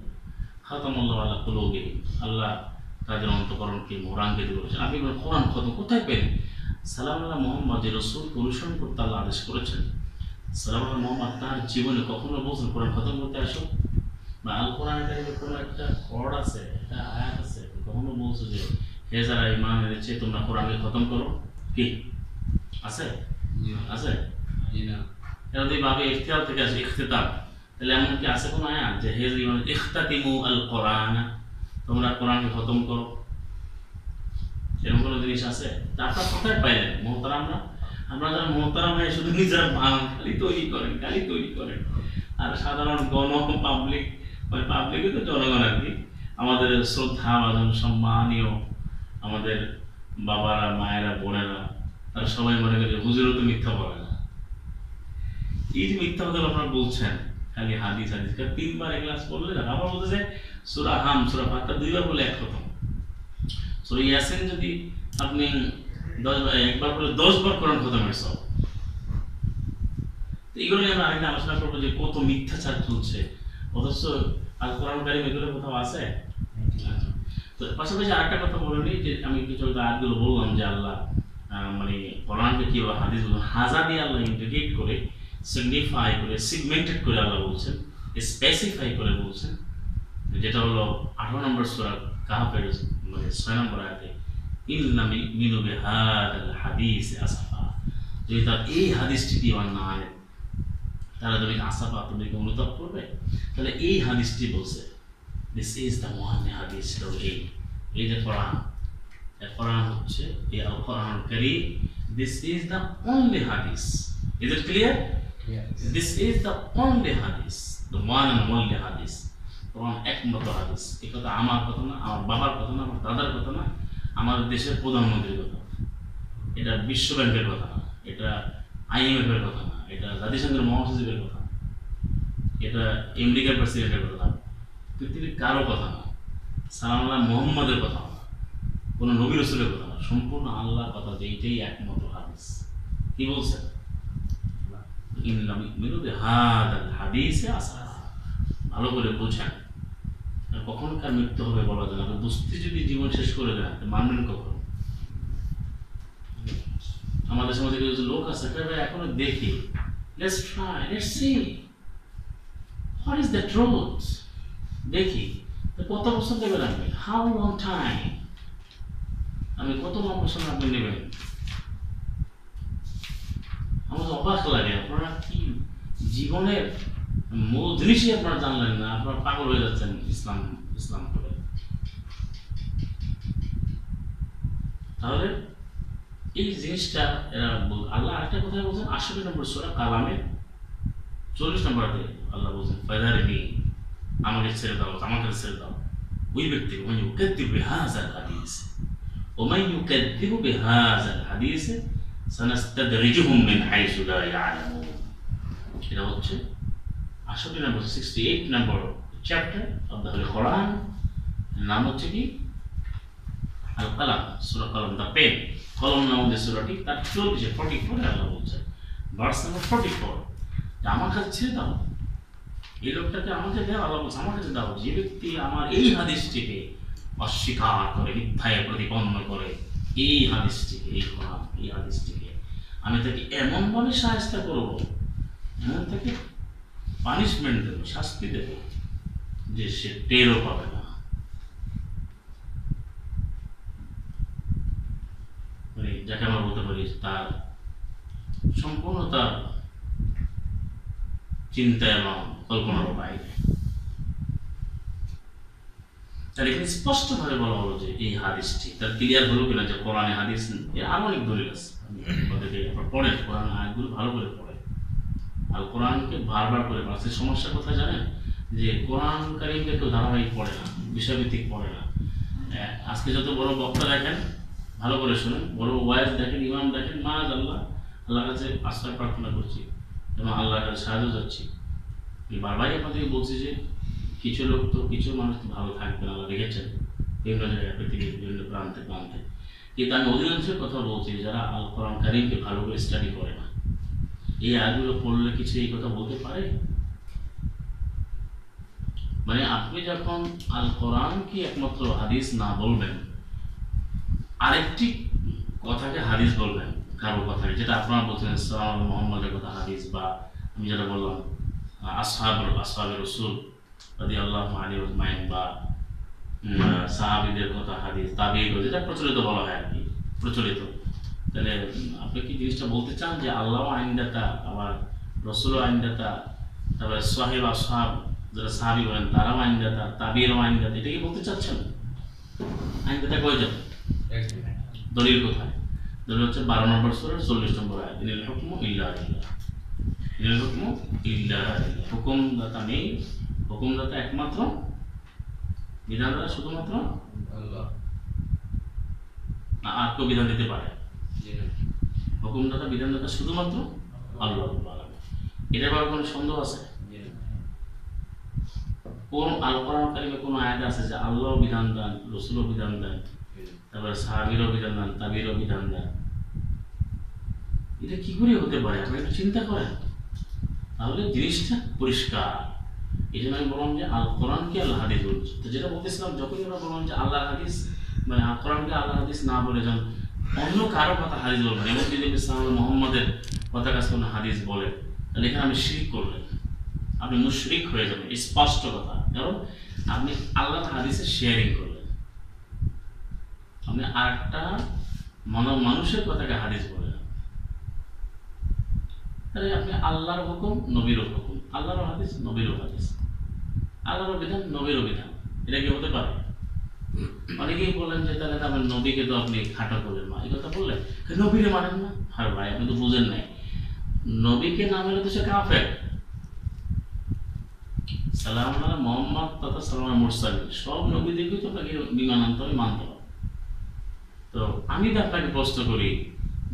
খতম আল্লাহ আল্লাহ কুলুবিহিম, আল্লাহ তাদের অন্তঃকরণকে মোহরাঙ্কিত করেছেন। আপনি কোরআন খতম কোথায় পেলেন? সালাম আল্লাহ মোহাম্মদ যে রসুলকে অনুসরণ করতে আল্লাহ আদেশ করেছেন, সালাম আল্লাহ মোহাম্মদ তার জীবনে কখনো বলছেন কোরআন খতম করতে আসো, বা আল কোরআনের কোনো একটা ওয়ার্ড আছে, একটা আয়াত আছে, কখনো বলছো যে হে যারা ঈমান এনেছে তোমরা কোরআনকে খতম করো? কি আছে? আছে? এটা যদি ভাবে ইখতিয়ার থেকে আসে ইখতিতাম, তাহলে এমন কি আছে কোনো আয়াত যে হে জীবন ইখতাতিমু আল কোরআন, তোমরা কোরআনকে খতম করো, এরকম কোনো জিনিস আছে? আপনার কোথায় পাইলেন মোহতারামরা? আমরা যারা মোহতারাম হয় শুধু নিজেরা খালি তৈরি করেন আর সাধারণ পাবলিক, মানে পাবলিকই তো জনগণ আর কি, আমাদের শ্রদ্ধা ভাজন সম্মানীয় আমাদের বাবারা, মায়েরা, বোনেরা, তারা সবাই মনে করে হুজুরও তো মিথ্যা বলে না। এই যে মিথ্যা কথা আপনারা বলছেন, খালি হাদিস 3বার ক্লাস পড়লে না, আবার বলতেছে সূরা হাম, সূরা ফাতিহা 2বার বলে এক খতম। সূরা ইয়াসিন যদি আপনি 1বার বলে 10বার কোরআন খতমের সব। এইগুলো নিয়ে আমরা আরেকটা আলোচনা করবো যে কত মিথ্যাচার চলছে, অথচ আল কোরআন কারীম এগুলো কোথাও আছে। তো পাশাপাশি আরেকটা কথা বলে নিই যে আমি কিছু আয়াতগুলো বললাম যে আল্লাহ মানে কোরআনকে কি বা হাদিস হাজা দিয়ে আল্লাহ ইন্টিগ্রেট করে, সিগনিফাই করে, সিগমেন্টেড করে আল্লাহ বলছেন, স্পেসিফাই করে বলছেন, যেটা হলো 18 নম্বর সূরা কাহফের মানে 6 নম্বর আয়াতে, ইন্না মিনু বিহাদাল হাদিস আসাফা, যদি তার এই হাদিসটি ইমান না আনে তারা যদি আসাফা তোমাকে অনুতাপ করবে, তাহলে এই হাদিসটি বলছে দিস ইজ দ্য ওয়ান হাদিস, এই যে কোরআন, কোরআন হচ্ছে এই আল কোরআন কারীম, দিস ইজ দ্য অনলি হাদিস। Is it clear? This is the only হাদিস, দ্য ওয়ান অ্যান্ড অনলি হাদিস। কোরআন একমাত্র হাদিস। এই কথা আমার কথা না, আমার বাবার কথা না, আমার দাদার কথা না, আমাদের দেশের প্রধানমন্ত্রীর কথা, এটা বিশ্ব ব্যাংকের কথা না, এটা IMF-এর কথা না, এটা জাতিসংঘের মহাসচিবের কথা না, এটা আমেরিকার প্রেসিডেন্টের কথা না, পৃথিবীর কারো কথা না, সালাম মোহাম্মদের কথা না, কোনো নবী রাসূলের কথা না, সম্পূর্ণ আল্লাহর কথা, যে এইটাই একমাত্র হাদিস। কি বলছেন? ইন্না মিনু বিহাদাল হাদিসে আসাফা। ভালো করে বোঝেন, কখনকার মৃত্যু হবে বলা যায় না। বুঝতে যদি জীবন শেষ করে দেন মানবেন কখন? আমাদের সমাজে কিছু লোক আছে এখনো দেখি, let's try, let's see what is the truth, দেখি কত বছর দেবেন আপনি, হাউ লং টাইম, আমি কত লম্বা সময় আপনি নেবেন। আমার তো অবাক লাগে, আপনারা কি জীবনের মূল জিনিসই আপনারা জানলেন না, আপনারা পাগল হয়ে যাচ্ছেন ইসলাম ইসলাম করে। তাহলে এই জিনিসটা আল্লাহ আরেকটা কথা বলছেন 68 নম্বর সূরা কালামে 40 নম্বরে আল্লাহ বলছেন ফাযারনি, আমাকে ছেড়ে দাও, আমাকে ছেড়ে দাও ওই ব্যক্তি মান ইউকাদ্দিবু বিহাযাল হাদিস ওয়া মান ইউকাদ্দিবু বিহাযাল হাদিস সানাস্তাদরিজুহুম মিন হাইসু লা ইয়ালামুন। এটা হচ্ছে 68 নম্বর 68 নম্বর চ্যাপ্টার অফ দ্য হোলি কোরআন, নাম হচ্ছে কি আল কালাম, সূরা কালাম, দ্য পেন, কলম নাম যে সূরাটি, তার 44 আল্লাহ বলছেন ভার্স নাম্বার 44 যে আমার কাছে ছেড়ে দাও, এই লোকটাকে আমাকে দেওয়া, আল্লাহ বলছে আমার কাছে দাও, যে ব্যক্তি আমার এই হাদিসটিকে অস্বীকার করে, মিথ্যায় প্রতিপন্ন করে, এই হাদিসটিকে, এই কোরআন, এই হাদিসটিকে আমি তাকে এমনভাবে শায়েস্তা করবো, এমন তাকে পানিশমেন্ট দেবো, শাস্তি দেবো যে সে টেরও পাবে না। মানে যাকে আমরা বলতে পারি তার সম্পূর্ণ তার চিন্তা এবং কল্পনার বাইরে। তার এখানে স্পষ্টভাবে বলা হলো যে এই হাদিসটি তার ক্লিয়ার হলো কিনা যে কোরআনে হাদিস, এর আরো অনেক দলিল আছে, পড়েন কোরআন আয়াতগুলো ভালো করে পড়ে, আর কোরআনকে বারবার করে পড়ে। সমস্যা কোথায় জানেন? যে কোরআন কারীমকে কেউ ধারাবাহিক পড়ে না, বিষয়ভিত্তিক পড়ে না। আজকে যত বড় বক্তা দেখেন, ভালো করে শুনেন, বড় ওয়াইজ দেখেন, ইমাম দেখেন, আল্লাহর কাছে আশ্রয় প্রার্থনা করছি এবং আল্লাহর কাছে সাহায্য যাচ্ছি। বারবারই আপনাদেরকে বলছি যে কিছু লোক তো, কিছু মানুষ তো ভালো থাকবে, আল্লাহ রেখেছেন বিভিন্ন জায়গায়, পৃথিবীর বিভিন্ন প্রান্তে প্রান্তে, কিন্তু আমি অধিকাংশের কথা বলছি যারা আল কোরআন কারীমকে ভালো করে স্টাডি করে না। এই আয়াতগুলো পড়লে কিছু এই কথা বলতে পারে? মানে আপনি যখন আল কোরআনকে একমাত্র হাদিস না বলবেন, আরেকটি কথাকে হাদিস বলবেন, কারো কথাকে, যেটা আপনারা বলছেন সাল্লাল্লাহু মুহাম্মাদের কথা হাদিস, বা আমি যেটা বললাম আসহাবে রাসূল রাদিয়াল্লাহু আনহুম আজমাইন, বা সাহাবীদের কথা হাদিস, তাবিঈন, যেটা প্রচলিত বলা হয় আর কি, প্রচলিত তাহলে আপনি কি জিনিসটা বলতে চান যে আল্লাহ আইনদাতা, আবার রসুল আইনদাতা, তারপরে সাহেব আসহাব যারা সাহাবি বলেন তারাও আইনদাতা, তাবিরও আইনদাতা, এটা কি বলতে চাচ্ছেন? আইনদাতা কয় যাবে? দলিল কোথায়? দলিল হচ্ছে 12 নম্বর সূরা 40 নম্বর আয়াত, ইনিল হুকমু ইল্লা লিল্লাহ, ইনিল হুকমু ইল্লা লিল্লাহ। হুকুমদাতা নেই, হুকুমদাতা একমাত্র, বিধানদাতা শুধুমাত্র আল্লাহ। আর কেউ বিধান দিতে পারে? হুকুমদাতা বিধানদাতা শুধুমাত্র আল্লাহ। এটার ব্যাপারে কোনো সন্দেহ আছে? কোন আল কোরআন কারিমে কোন আয়াত আছে যে আল্লাহ বিধান দেন, রসুলও বিধান দেন, তারপরে সাহাবীরও বিধান দেন, তাবিরও বিধান দেন? এটা কি করে হতে পারে? আপনি একটু চিন্তা করেন, তাহলে জিনিসটা পরিষ্কার। এই জন্য আমি বললাম যে আল কোরআনকে আল্লাহ হাদিস বলছে। তো যেটা বলতেছিলাম, যখনই আমরা বললাম যে আল্লাহ হাদিস, মানে আল কোরআনকে আল্লাহ হাদিস না বলে যান অন্য কারো কথা হাদিস বলবেন, এবং যদি মোহাম্মদের কথা কাছে কোনো হাদিস বলে, তাহলে এখানে আমি শিরক করলেন, আপনি মুশরিক হয়ে যাবেন, স্পষ্ট কথা। কারণ আপনি আল্লাহর হাদিসে শেয়ারিং করলেন, আপনি আরেকটা মানুষের কথাকে হাদিস বলেন। তাহলে আপনি আল্লাহর হুকুম, নবীরও হুকুম, আল্লাহর হাদিস, নবীরও হাদিস, আল্লাহর বিধান, নবীরও বিধান, এটা কি হতে পারে? অনেকেই বললেন যে তাহলে আমার নবীকে তো আপনি খাটো করলেন না, এই কথা বললেন, নবীরে মানেন না। আর ভাই আপনি তো বুঝেন নাই, নবীকে না মেলে তো সে কাফের। সালাম আলা মুহাম্মদ তথা সালাম মুরসালিন, সব নবীদেরকে তো আপনাকে বিমান আনতে হবে, মানতে হবে। তো আমি তো আপনাকে প্রশ্ন করি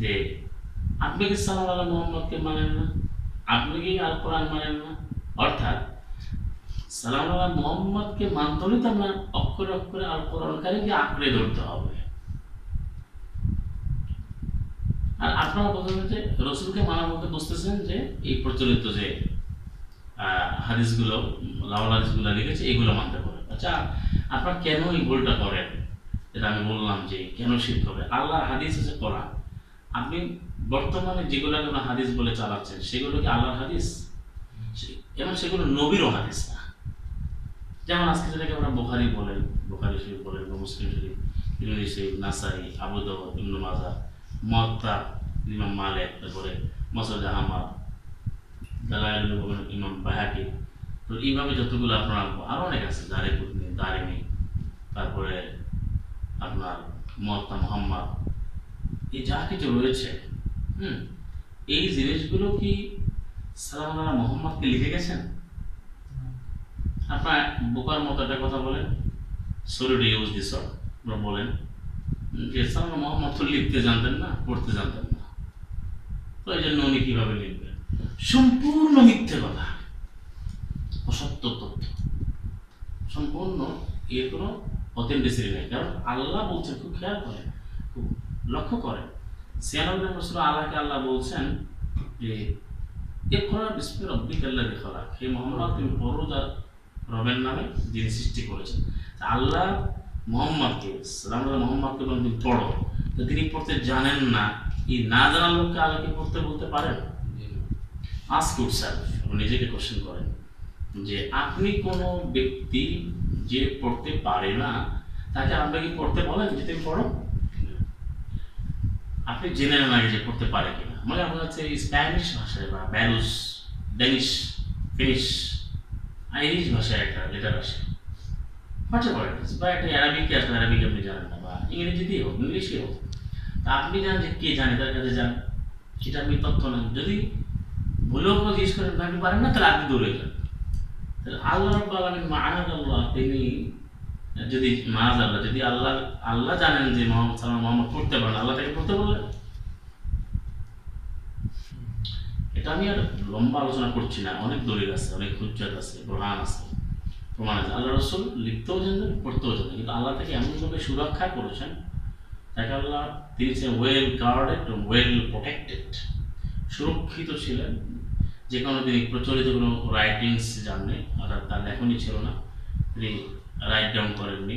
যে আপনি কি সালাম আলা মুহাম্মদকে মানেন না? আপনি কি আল কোরআন মানেন না? অর্থাৎ সালাম আলা মুহাম্মদকে মানতে হলে তো আপনার অক্ষরে অক্ষরে আল কোরআন কারিমকে আঁকড়ে ধরতে হবে। আর আপনারা বলছেন যে রসুলকে মানার মধ্যে বুঝতেছেন যে এই প্রচলিত যে হাদিসগুলো, লাওয়াল হাদিসগুলো লিখেছে, এগুলো মানতে পারে। আচ্ছা, আপনারা কেন এই ভুলটা করেন? যেটা আমি বললাম যে কেন শিরক হবে। আল্লাহর হাদিস হচ্ছে কোরআন, আপনি বর্তমানে যেগুলো কোনো হাদিস বলে চালাচ্ছেন সেগুলো কি আল্লাহর হাদিস? এবং সেগুলো নবীরও হাদিস না। যেমন আজকে যেটাকে আমরা বুখারী বলেন, বুখারী শরীফ বলেন, বা মুসলিম শরীফ, তিরমিজি শরীফ, নাসাই, আবু দাউদ, ইবনে মাজাহ, মুয়াত্তা ইমাম মালিক, তারপরে মুসনাদ আহমদ, দালাইলুল নবুওয়াহ ইমাম বাইহাকী, তো এইভাবে যতগুলো আপনার আরো অনেক আছে, দারিমি, তারপরে আপনার মুয়াত্তা মুহাম্মদ, এই যা কিছু রয়েছে, এই জিনিসগুলো কি সালাম আলা মুহাম্মদকে লিখে গেছেন? আপনার বোকার মতো একটা কথা বলেন, সরি ইউজ দিস, আপনারা বলেন যে সালাম আলা মুহাম্মদ তো লিখতে জানতেন না, পড়তে জানতেন না, তো এই জন্য উনি কিভাবে লিখবেন? সম্পূর্ণ মিথ্যে কথা, অসত্য তথ্য, সম্পূর্ণ, এর কোনো অথেন্টিসিটি নেই। কারণ আল্লাহ বলছেন, খুব খেয়াল করেন, খুব লক্ষ্য করেন, 96 নম্বর সূরা আলাকে আল্লাহ বলছেন যে ইকরা বিসমি রাব্বিকাল্লাযী খালাক, হে মুহাম্মদ তুমি পড়ো যার রবের নামে যিনি সৃষ্টি করেছেন। আল্লাহ মুহাম্মদকে, সালাম আলা মুহাম্মদকে বলেন তুমি পড়ো, তো তিনি পড়তে জানেন না, এই না জানা লোককে আল্লাহকে পড়তে বলতে পারেন? আস্ক ইউরসেলফ, নিজেকে কোশ্চেন করেন যে আপনি কোনো ব্যক্তি যে পড়তে পারে না তাকে আমরা কি পড়তে বলেন যে তুমি পড়ো? আপনি জেনে নেন আগে যে পড়তে পারে কিনা। মানে আপনার হচ্ছে স্প্যানিশ ভাষায় বা ব্যালুস, ডেনিশ, ফিনিশ, আইরিশ ভাষায় একটা লেটার আসে, হতে পারে, বা একটা অ্যারাবিকে আসলে অ্যারাবিক আপনি জানেন না, বা ইংরেজিতেই হোক, ইংলিশই হোক, তা আপনি জানেন যে কে জানে, তার কাছে যান, সেটা আপনি তথ্য নেন। যদি ভুলেও জিজ্ঞেস করেন আপনি পারেন না, তাহলে আপনি দৌড়ে যান। তাহলে আল্লাহ রাব্বুল আলামিন মাআযাল্লাহ, তিনি যদি মাআযাল্লাহ, যদি আল্লাহ জানেন যে মুহাম্মদ পড়তে পারেন, আল্লাহ তাকে পড়তে বললেন? এটা আমি আর লম্বা আলোচনা করছি না, অনেক দলিল আছে, অনেক হুজ্জত আছে, বুরহান আছে, প্রমাণ আছে। আল্লাহ রাসূল লিখতেও জানেন, পড়তেও জানেন, কিন্তু আল্লাহ তাকে এমনভাবে সুরক্ষা করেছেন, তাকে আল্লাহ দিয়েছেন ওয়েল গার্ডেড, ওয়েল প্রোটেক্টেড, সুরক্ষিত ছিলেন। যে কোনো তিনি প্রচলিত কোনো রাইটিংস জাননি, অর্থাৎ তার লেখনই ছিল না, তিনি রাইট ডাউন করেননি,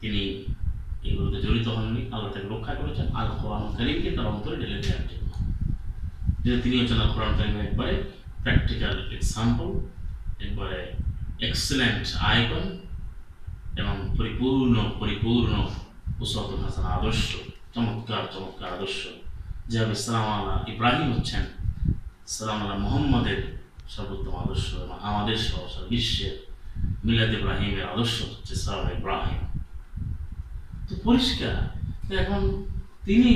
তিনি এগুলোতে জড়িত হননি। আল্লাহ তাকে রক্ষা করেছেন আল কোরআন কারীমকে তার অন্তরে ঢেলে দেওয়ার জন্য। যেটা তিনি হচ্ছেন আল কোরআন কারীমের একবারে প্র্যাকটিক্যাল এক্সাম্পল, একবারে এক্সেলেন্ট আইকন, এবং পরিপূর্ণ উসওয়াতুন হাসানাহ, আদর্শ, চমৎকার আদর্শ। যেভাবে সালাম আলা ইব্রাহিম হচ্ছেন সালাম আলা মুহাম্মদের সর্বোত্তম আদর্শ এবং আমাদের সহ সারা বিশ্বের মিলাদ ইব্রাহিমের আদর্শ হচ্ছে সালাম ইব্রাহিম। তো পরিষ্কার। এখন তিনি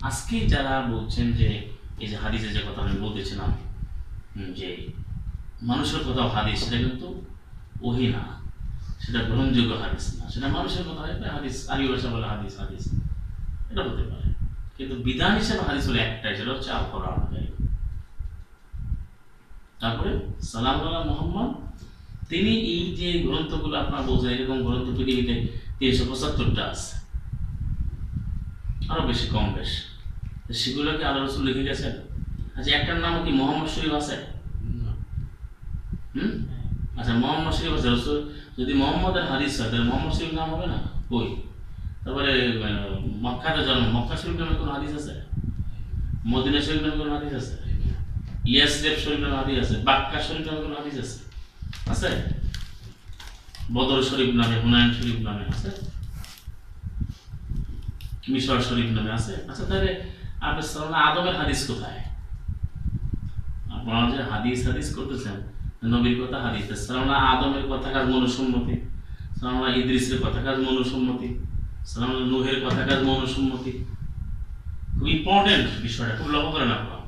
আজকে যারা বলছেন যে এই যে হাদিসে যে কথা আমি বলতেছিলাম যে মানুষের কথাও হাদিস, সেটা কিন্তু ওহী না, সেটা গ্রহণযোগ্য হাদিস না, সেটা মানুষের কথা হাদিস, আরবি ভাষা বলে হাদিস, হাদিস এটা হতে পারে, কিন্তু বিধান হিসেবে হাদিস হলো একটাই, সেটা হচ্ছে আল কোরআন কারীম। তারপরে সালাম আলা মুহাম্মদ, তিনি এই যে গ্রন্থগুলো আপনারা বলছেন এরকম গ্রন্থ পৃথিবীতে 375টা আছে, আরো বেশি কম বেশ, সেগুলোকে আল্লাহ রাসূল লিখে গেছেন। আচ্ছা, একটার নাম কি মুহাম্মদ শরীফ আছে? আচ্ছা, মুহাম্মদ শরীফ আছে, রাসূল যদি মুহাম্মদের হাদিস হয় তাহলে মুহাম্মদ শরীফ নাম হবে না? কই? তারপরে মক্কাতে জন্ম, মক্কা শরীফ নামে কোনো হাদিস আছে? মদিনা শরীফ নামে কোনো হাদিস আছে? ইয়াসরিব শরীফ নামে হাদিস আছে? বাক্কা শরীফ নামে কোনো হাদিস আছে? আছে? বদর শরীফ নামে, হুনাইন শরীফ নামে আছে? মিশর শরীফ নামে আছে? আচ্ছা, তাহলে আপনি সালাম আদমের হাদিস কোথায়? আপনারা যে হাদিস হাদিস করতেছেন, নবীর কথা হাদিস, সালাম আদমের কথাকার মনুসম্মতি, সালাম ইদ্রিসের কথাকার মনুসম্মতি, সালাম নূহের কথাকার মনুসম্মতি। খুব ইম্পর্টেন্ট বিষয়টা, খুব লক্ষ্য করেন আপনারা,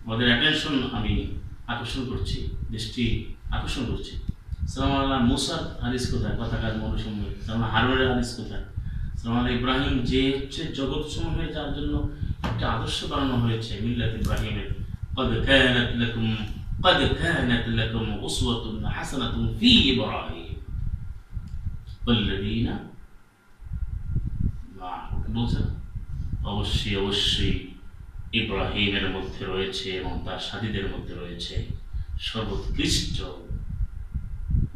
আমাদের অ্যাটেনশন আমি আকর্ষণ করছি, দৃষ্টি আকর্ষণ করছি। সালাম আল্লাহ মুসার হাদিস কোথায়? কথাকার মনুসম্মতি। সালাম হারুনের হাদিস কোথায়? সালাম ইব্রাহিম যে হচ্ছে জগৎ সমূহে যার জন্য একটা আদর্শ বানানো হয়েছে, মিল্লাত ইব্রাহিমের, قد كانت لكم أسوة حسنة في إبراهيم والذين معه। বলছেন অবশ্যই অবশ্যই ইব্রাহিমের মধ্যে রয়েছে এবং তার সাথীদের মধ্যে রয়েছে সর্বোৎকৃষ্ট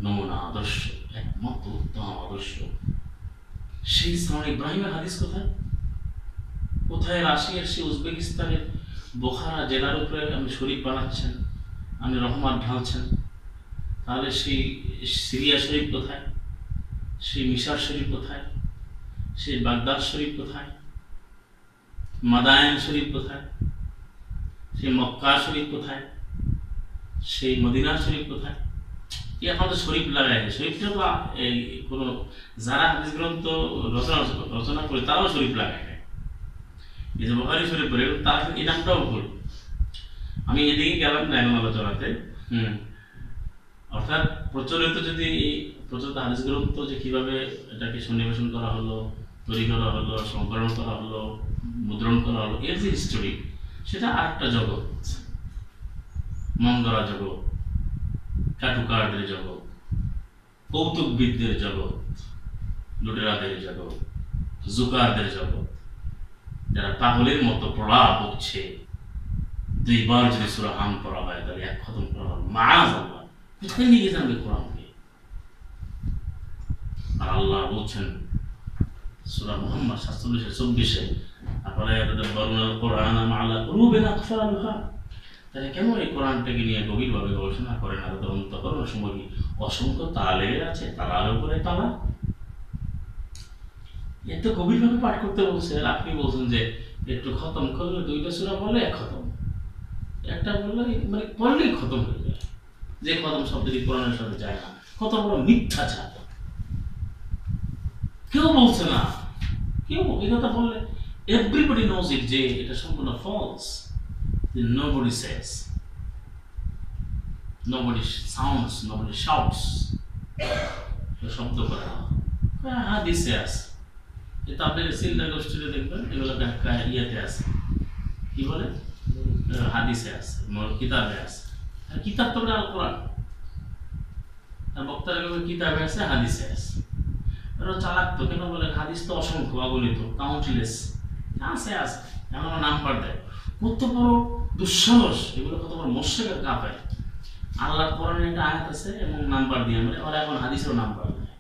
নমুনা আদর্শ, একমাত্র উত্তম আদর্শ। সেই সালাম ইব্রাহিমের হাদিস কোথায়? কোথায় রাশিয়ার সেই উজবেকিস্তানের বোখারা জেলার উপরে আপনি শরীফ বানাচ্ছেন, আপনি রহমান ঢালছেন, তাহলে সেই সিরিয়া শরীফ কোথায়? সেই মিশর শরীফ কোথায়? সেই বাগদাদ শরীফ কোথায়? মাদায়েন শরীফ কোথায়? সেই মক্কা শরীফ কোথায়? সেই মদিনা শরীফ কোথায়? এখন তো শরীফ লাগায়, শরীফটা বা এই কোনো যারা হাদিস গ্রন্থ রচনা করে তারাও শরীফ লাগায়, এই যে বুখারী শরীফ পড়ে তার এই নামটাও ভুল। আমি এদিকে গেলাম না এখন আলোচনাতে। অর্থাৎ প্রচলিত হাদিস গ্রন্থ যে কিভাবে এটাকে সন্নিবেশন করা হলো, তৈরি করা হলো, সংকলন করা হলো, মুদ্রণ করা হলো, এর যে হিস্টোরি, সেটা আরেকটা জগৎ, মঙ্গলা জগৎ, চাটুকারদের জগৎ, কৌতুকবিদদের জগৎ, লুটেরাদের জগৎ, জুকারদের জগৎ, যারা পাগলের মতো প্রলাপ বকছে, 2 বার যদি সূরা হাম পড়া হয় তাহলে 1 খতম পড়া হয়, মাআযাল্লাহ, কোথায় নিয়ে গেছেন ওই কোরআনকে? আর আল্লাহ বলছেন সূরা মুহাম্মদ 47-24, আপনারা ইয়াতাদাব্বারুনাল কুরআনা মা'আলা কুলুবিন আকফালুহা, তাহলে কেন এই কোরআনটাকে নিয়ে গভীরভাবে গবেষণা করেন? আর তাদের অন্তঃকরণ সময় অসংখ্য তালা লেগে আছে, তালার উপরে তালা, এত গভীরভাবে পাঠ করতে বলছে। আর আপনি বলছেন যে একটু খতম করলে 2টা সূরা বলে 1 খতম, একটা বললে মানে পড়লেই খতম হয়ে যায়, যে খতম শব্দটি কোরআনের সাথে যায় না, কত বড় মিথ্যাচার! কেউ বলছে না, কেউ এই কথা বললে এভরিবডি নোজ ইট যে এটা সম্পূর্ণ false. Nobody says, nobody sounds, nobody shouts, শব্দ করে না, হাদিসে আছে। এটা আপনি সিলদার গোষ্ঠীতে দেখবেন, এগুলো ইয়েতে আছে, কি বলে, হাদিসে আছে, কিতাবে আছে। আর কিতাব তো আল কোরআন, আর বক্তারা কিতাবে আছে, হাদিসে আছে। এরা চালাক তো, কেন বলে হাদিস তো অসংখ্য, অগণিত, কাউন্টলেস আছে, এমন নাম্বার দেয়, কত বড় দুঃসাহস এগুলো, কত বড় মুশরিক কাফের। আল্লাহর কোরআনে একটা আয়াত আছে এবং নাম্বার দিয়ে, মানে ওরা এখন হাদিসেরও নাম্বার দেয়,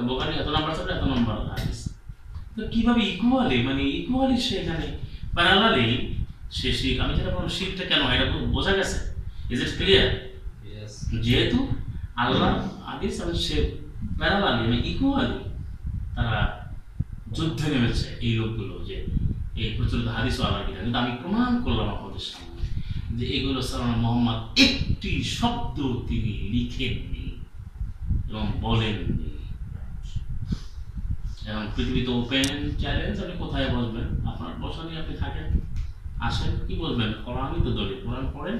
বুখারী এত নাম্বার আছে, এত নাম্বার হাদিস। তো কিভাবে ইকুয়ালি সেখানে প্যারালালি সে শিখ, আমি যেটা বললাম শিখটা কেন হয় এটা বোঝা গেছে? Is it clear? যেহেতু আল্লাহ হাদিস এবং সে প্যারালালি মানে ইকুয়ালি তারা যুদ্ধে নেমেছে, এই লোকগুলো যে এই প্রচলিত হাদিসও আল্লাহর বিধান, কিন্তু আমি প্রমাণ করলাম আপনাদের সামনে যে এগুলো সালাম মোহাম্মদ একটি শব্দ তিনি লিখেননি এবং বলেননি। এখন পৃথিবীতে ওপেন চ্যালেঞ্জ, আপনি কোথায় বসবেন, আপনার বসা নিয়ে আপনি থাকেন, আসেন, কি বলবেন, কোরআনই তো দলিল, কোরআন পড়েন।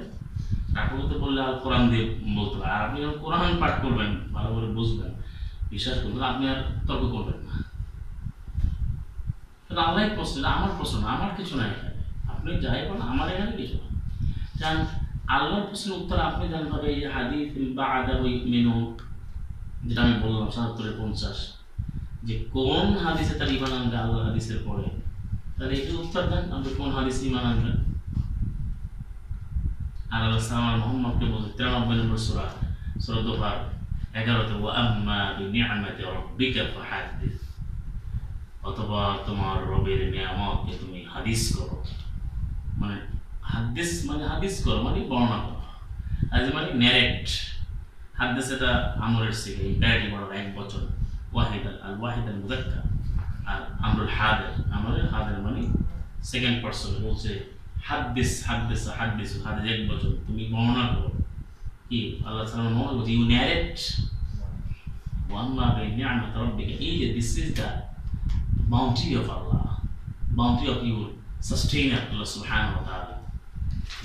কাকুতে বললে আর কোরআন দিয়ে বলতে পারে, আর আপনি যখন কোরআন পাঠ করবেন ভালো করে বুঝবেন, বিশ্বাস করবেন, আপনি আর তর্ক করবেন না। আল্লাহ প্রশ্ন, আমার প্রশ্ন না, আমার কিছু নাই এখানে, আপনি যাই বলেন, আমার এখানে কিছু না। কারণ আল্লাহর প্রশ্নের উত্তর আপনি জানতে হবে। এই হাদিস বা আদা মেনু যেটা আমি বললাম ৭৭-৫০, যে কোন হাদিসে তার ইমান আনবে আল্লাহ হাদিসের পরে, তাহলে একটু উত্তর দেন, আপনি কোন হাদিসে ইমান আনবেন। আর আল্লাহ সালাম মোহাম্মদকে বলছে ৯৩ নম্বর সূরা, সূরা দোহার ১১তে, ওয়া আম্মা বিনিআমাতি রাব্বিকা ফাহাদ্দিস, অথবা তোমার রবের নিয়ামতকে তুমি হাদিস করো। মানে হাদিস মানে হাদিস করো মানে বর্ণনা করো, আজ মানে ন্যারেট। হাদিস এটা আমরের সিগা, ইম্পারেটিভ অর্ডার, এক বচন, ওয়াহিদ আল ওয়াহিদ আল মুযাক্কার। আর আমরুল হাদির, আমরুল হাদির মানে সেকেন্ড পারসন, বলছে হাদিস হাদিস হাদিস, হাদিস এক বচন, তুমি বর্ণনা করো। কি আল্লাহ সাল্লাল্লাহু আলাইহি ওয়াসাল্লাম বলছে ইউ ন্যারেট ওয়া আম্মা বিনিআমাতি রাব্বিকা, এই যে this is the bounty of Allah, bounty of your sustainer Allah subhanahu wa ta'ala,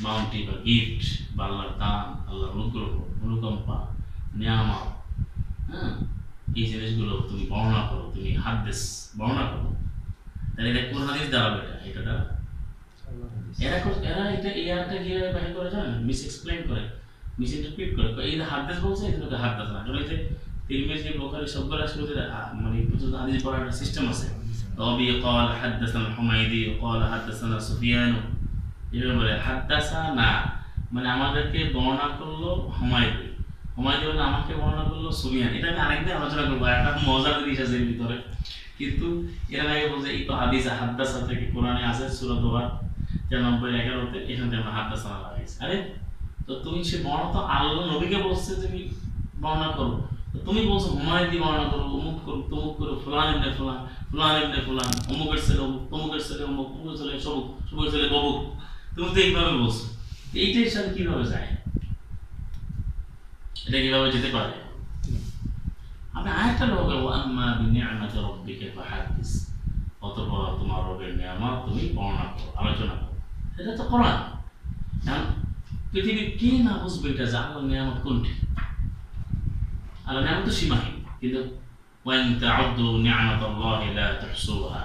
bounty বা gift বা আল্লাহর দান, আল্লাহর অনুগ্রহ, অনুকম্পা, নিয়ামত, এই জিনিসগুলো তুমি বর্ণনা করো, তুমি হাদিস বর্ণনা করো। তাহলে এটা কোন হাদিস দাঁড়াবে, এটা দ্বারা এরা এটা এয়ারটা কিভাবে বাহির করে জানেন, মিস এক্সপ্লেন করে, মিস ইন্টারপ্রিট করে। এই যে হাদিস বলছে, এগুলোকে হাদিস না, আসলে যে তিরমিজি বুখারী সবগুলো শুরুতে মানে প্রচলিত হাদিস পড়ার একটা সিস্টেম আছে। রবি قال حدثنا الحميدي قال حدثنا سفيان, এভাবে বলে হাদাসানা, মানে আমাদেরকে বর্ণনা করলো হুমায়দি, হুমায়দি বলে আমাকে বর্ণনা করলো সুফিয়ান। এটা আমি আরেকদিন আলোচনা করবো, একটা মজার জিনিস আছে এর ভিতরে। কিন্তু এর আগে বলছে এই তো হাদিস হাদাসা থেকে কোরআনে আছে সূরা দোহার ৯৩-১১তে, এখান থেকে আমরা হাদাসানা লাগাইছি। আরে তো তুমি সে বর্ণনা তো আল্লাহ নবীকে বলছে তুমি বর্ণনা করো, তুমি বলছো হুমায়দি বর্ণনা করো, অমুক করো, তমুক করো, ফুলান ইবনে ফুলান, ফুলান ইবনে ফুলান, অমুকের ছেলে অমুক, তমুকের ছেলে অমুক, অমুকের ছেলে সবুক, সবুকের ছেলে ববুক, তুমি তো এইভাবে বলছো। এইটার সাথে কিভাবে যায়, এটা কিভাবে যেতে পারে? আপনি আরেকটা লোক, আম্মা বিনিআমাতি রাব্বিকা ফাহাদ্দিস, অতঃপর তোমার রবের নিয়ামত তুমি বর্ণনা করো, আলোচনা করো। এটা তো কোরআন। কারণ পৃথিবীর কে না বুঝবে এটা যে আল্লাহর নিয়ামত কোনটি। আল্লাহর নিয়ামত তো সীমাহীন, কিন্তু ওয়ান তাউদ্দু নি'মাতাল্লাহি লা তুহসুহা,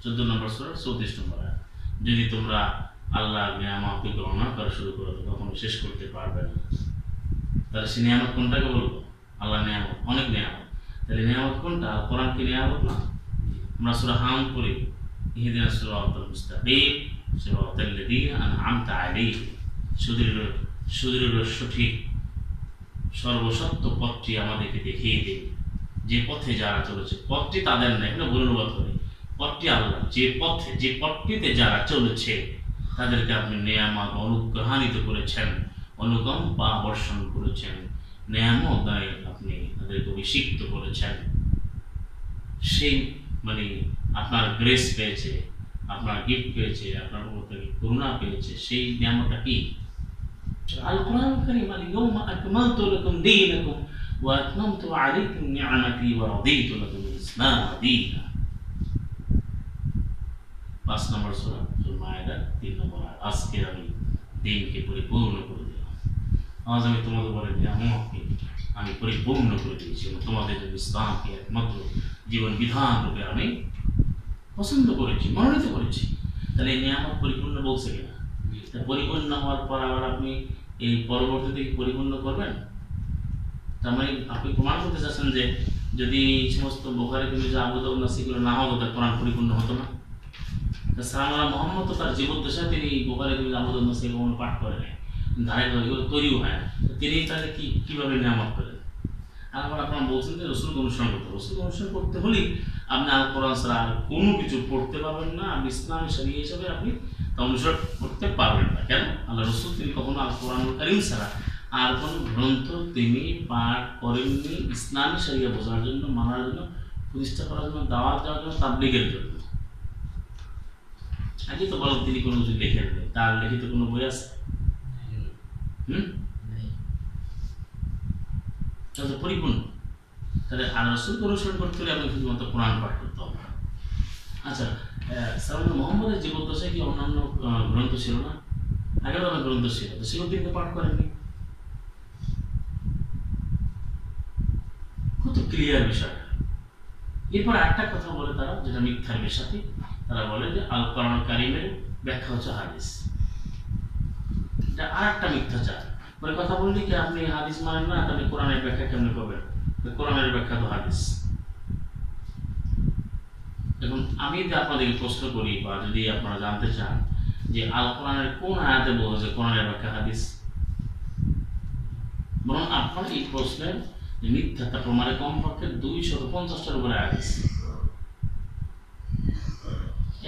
১৪ নম্বর সূরা ৩৪ নম্বর আয়াত। যদি তোমরা আল্লাহর নিয়ামতকে গণনা করা শুরু করো তো কখনো শেষ করতে পারবে না। তাহলে সে নিয়ামত কোনটাকে বলবো? আল্লাহর নিয়ামত, অনেক নিয়ামত। তাহলে নিয়ামত কোনটা? কোরআন কি নিয়ামত না? আমরা সূরা হাম পড়ি, ইহদিনাস সিরাতাল মুস্তাকিম সিরাতাল লাযীনা আন'আমতা আলাইহিম, সুদৃঢ় সঠিক সর্বসত্য পথটি আমাদেরকে দেখিয়ে দিন, যে পথে যারা চলেছে। পথটি তাদের না, এখানে ভুল অনুবাদ করে, পথটি আল্লাহ, যে পথে, যে পথটিতে যারা চলেছে তাদেরকে আপনি নিয়ামত অনুগ্রহান্বিত করেছেন, অনুকম্পা বর্ষণ করেছেন, নিয়ামত দ্বারা আপনি তাদেরকে অভিষিক্ত করেছেন। সেই মানে আপনার গ্রেস পেয়েছে, আপনার গিফট পেয়েছে, আপনার উপর থেকে করুণা পেয়েছে, সেই নিয়ামতটা কি? আল কোরআন কারীম, আল ইয়াউমা আকমালতু লাকুম দীনাকুম ওয়া আতমামতু আলাইকুম নি'মাতি ওয়া রাদিতু লাকুম ইসলাম দীনা। ৫ নম্বর সূরা সূরা মায়েদা ৩ নম্বর আয়াত। আজকে আমি দিনকে পরিপূর্ণ করে দিলাম। আজ আমি তোমাদের বলে নিয়ামতকে আমি পরিপূর্ণ করে দিয়েছি এবং তোমাদের জন্য ইসলামকে একমাত্র জীবন বিধান রূপে আমি পছন্দ করেছি, মনোনীত করেছি। তাহলে এই নিয়ামত পরিপূর্ণ বলছে কিনা? পরিপূর্ণ হওয়ার পর আবার আপনি এই পরবর্তীতে পরিপূর্ণ করবেন? তার মানে আপনি প্রমাণ করতে চাচ্ছেন যে যদি সমস্ত বুখারী তুমি যে আবু দাউদ নাসাঈগুলো না হতো তার কোরআন পরিপূর্ণ হতো না। সালাম মোহাম্মদ তো তার জীবদ্দশায় তিনি বুখারী তুমি আবু দাউদ নাসাঈ কখনো পাঠ করে নাই, ধারাবাহিক এগুলো তৈরিও হয় না। তিনি তাহলে কীভাবে নিয়ামত করেন? আর আবার আপনারা বলছেন যে রসুলকে অনুসরণ করতে, রসুলকে অনুসরণ করতে হলেই আপনি আল কোরআন ছাড়া আর কোনো কিছু পড়তে পারবেন না। আপনি ইসলামী শরীয়ত হিসাবে আপনি তা অনুসরণ করতে পারবেন না। কেন? আল্লাহ রসুল তিনি কখনো আল কোরআনুল কারীম ছাড়া আর কোনো গ্রন্থ তিনি পাঠ করেননি ইসলামী শরীয়ত বোঝার জন্য, মানার জন্য, প্রতিষ্ঠা করার জন্য, দাওয়াত দেওয়ার জন্য, তাবলীগের জন্য। আগে তো বলেন তিনি কোনো কিছু লেখেন নেই, তার লিখিত কোনো বই আছে? তাহলে পরিপূর্ণ। তাহলে আর রাসূলকে অনুসরণ করতে হলে আপনাকে শুধুমাত্র কোরআন পাঠ করতে হবে। আচ্ছা, স্যার মোহাম্মদের জীবদ্দশায় কি অন্যান্য গ্রন্থ ছিল না? আগেও অনেক গ্রন্থ ছিল, তো সেগুলো কিন্তু পাঠ করেননি। কত ক্লিয়ার বিষয়। এরপর একটা কথা বলে তারা, যেটা মিথ্যার সাথে তারা বলে যে আল কোরআন কারীমের ব্যাখ্যা হচ্ছে হাদিস। এটা আর একটা মিথ্যাচার। মানে কথা বললি কি আপনি হাদিস মানেন না, তাহলে কোরআনের ব্যাখ্যা কেমনে করবেন? কোরআনের ব্যাখ্যা তো হাদিস। এখন আমি যদি আপনাদেরকে প্রশ্ন করি, বা যদি আপনারা জানতে চান যে আল কোরআনের কোন আয়াতে বলে যে কোরআনের ব্যাখ্যা হাদিস, বরং আপনার এই প্রশ্নের মিথ্যাটা প্রমাণে কমপক্ষে 250টার উপরে হাদিস।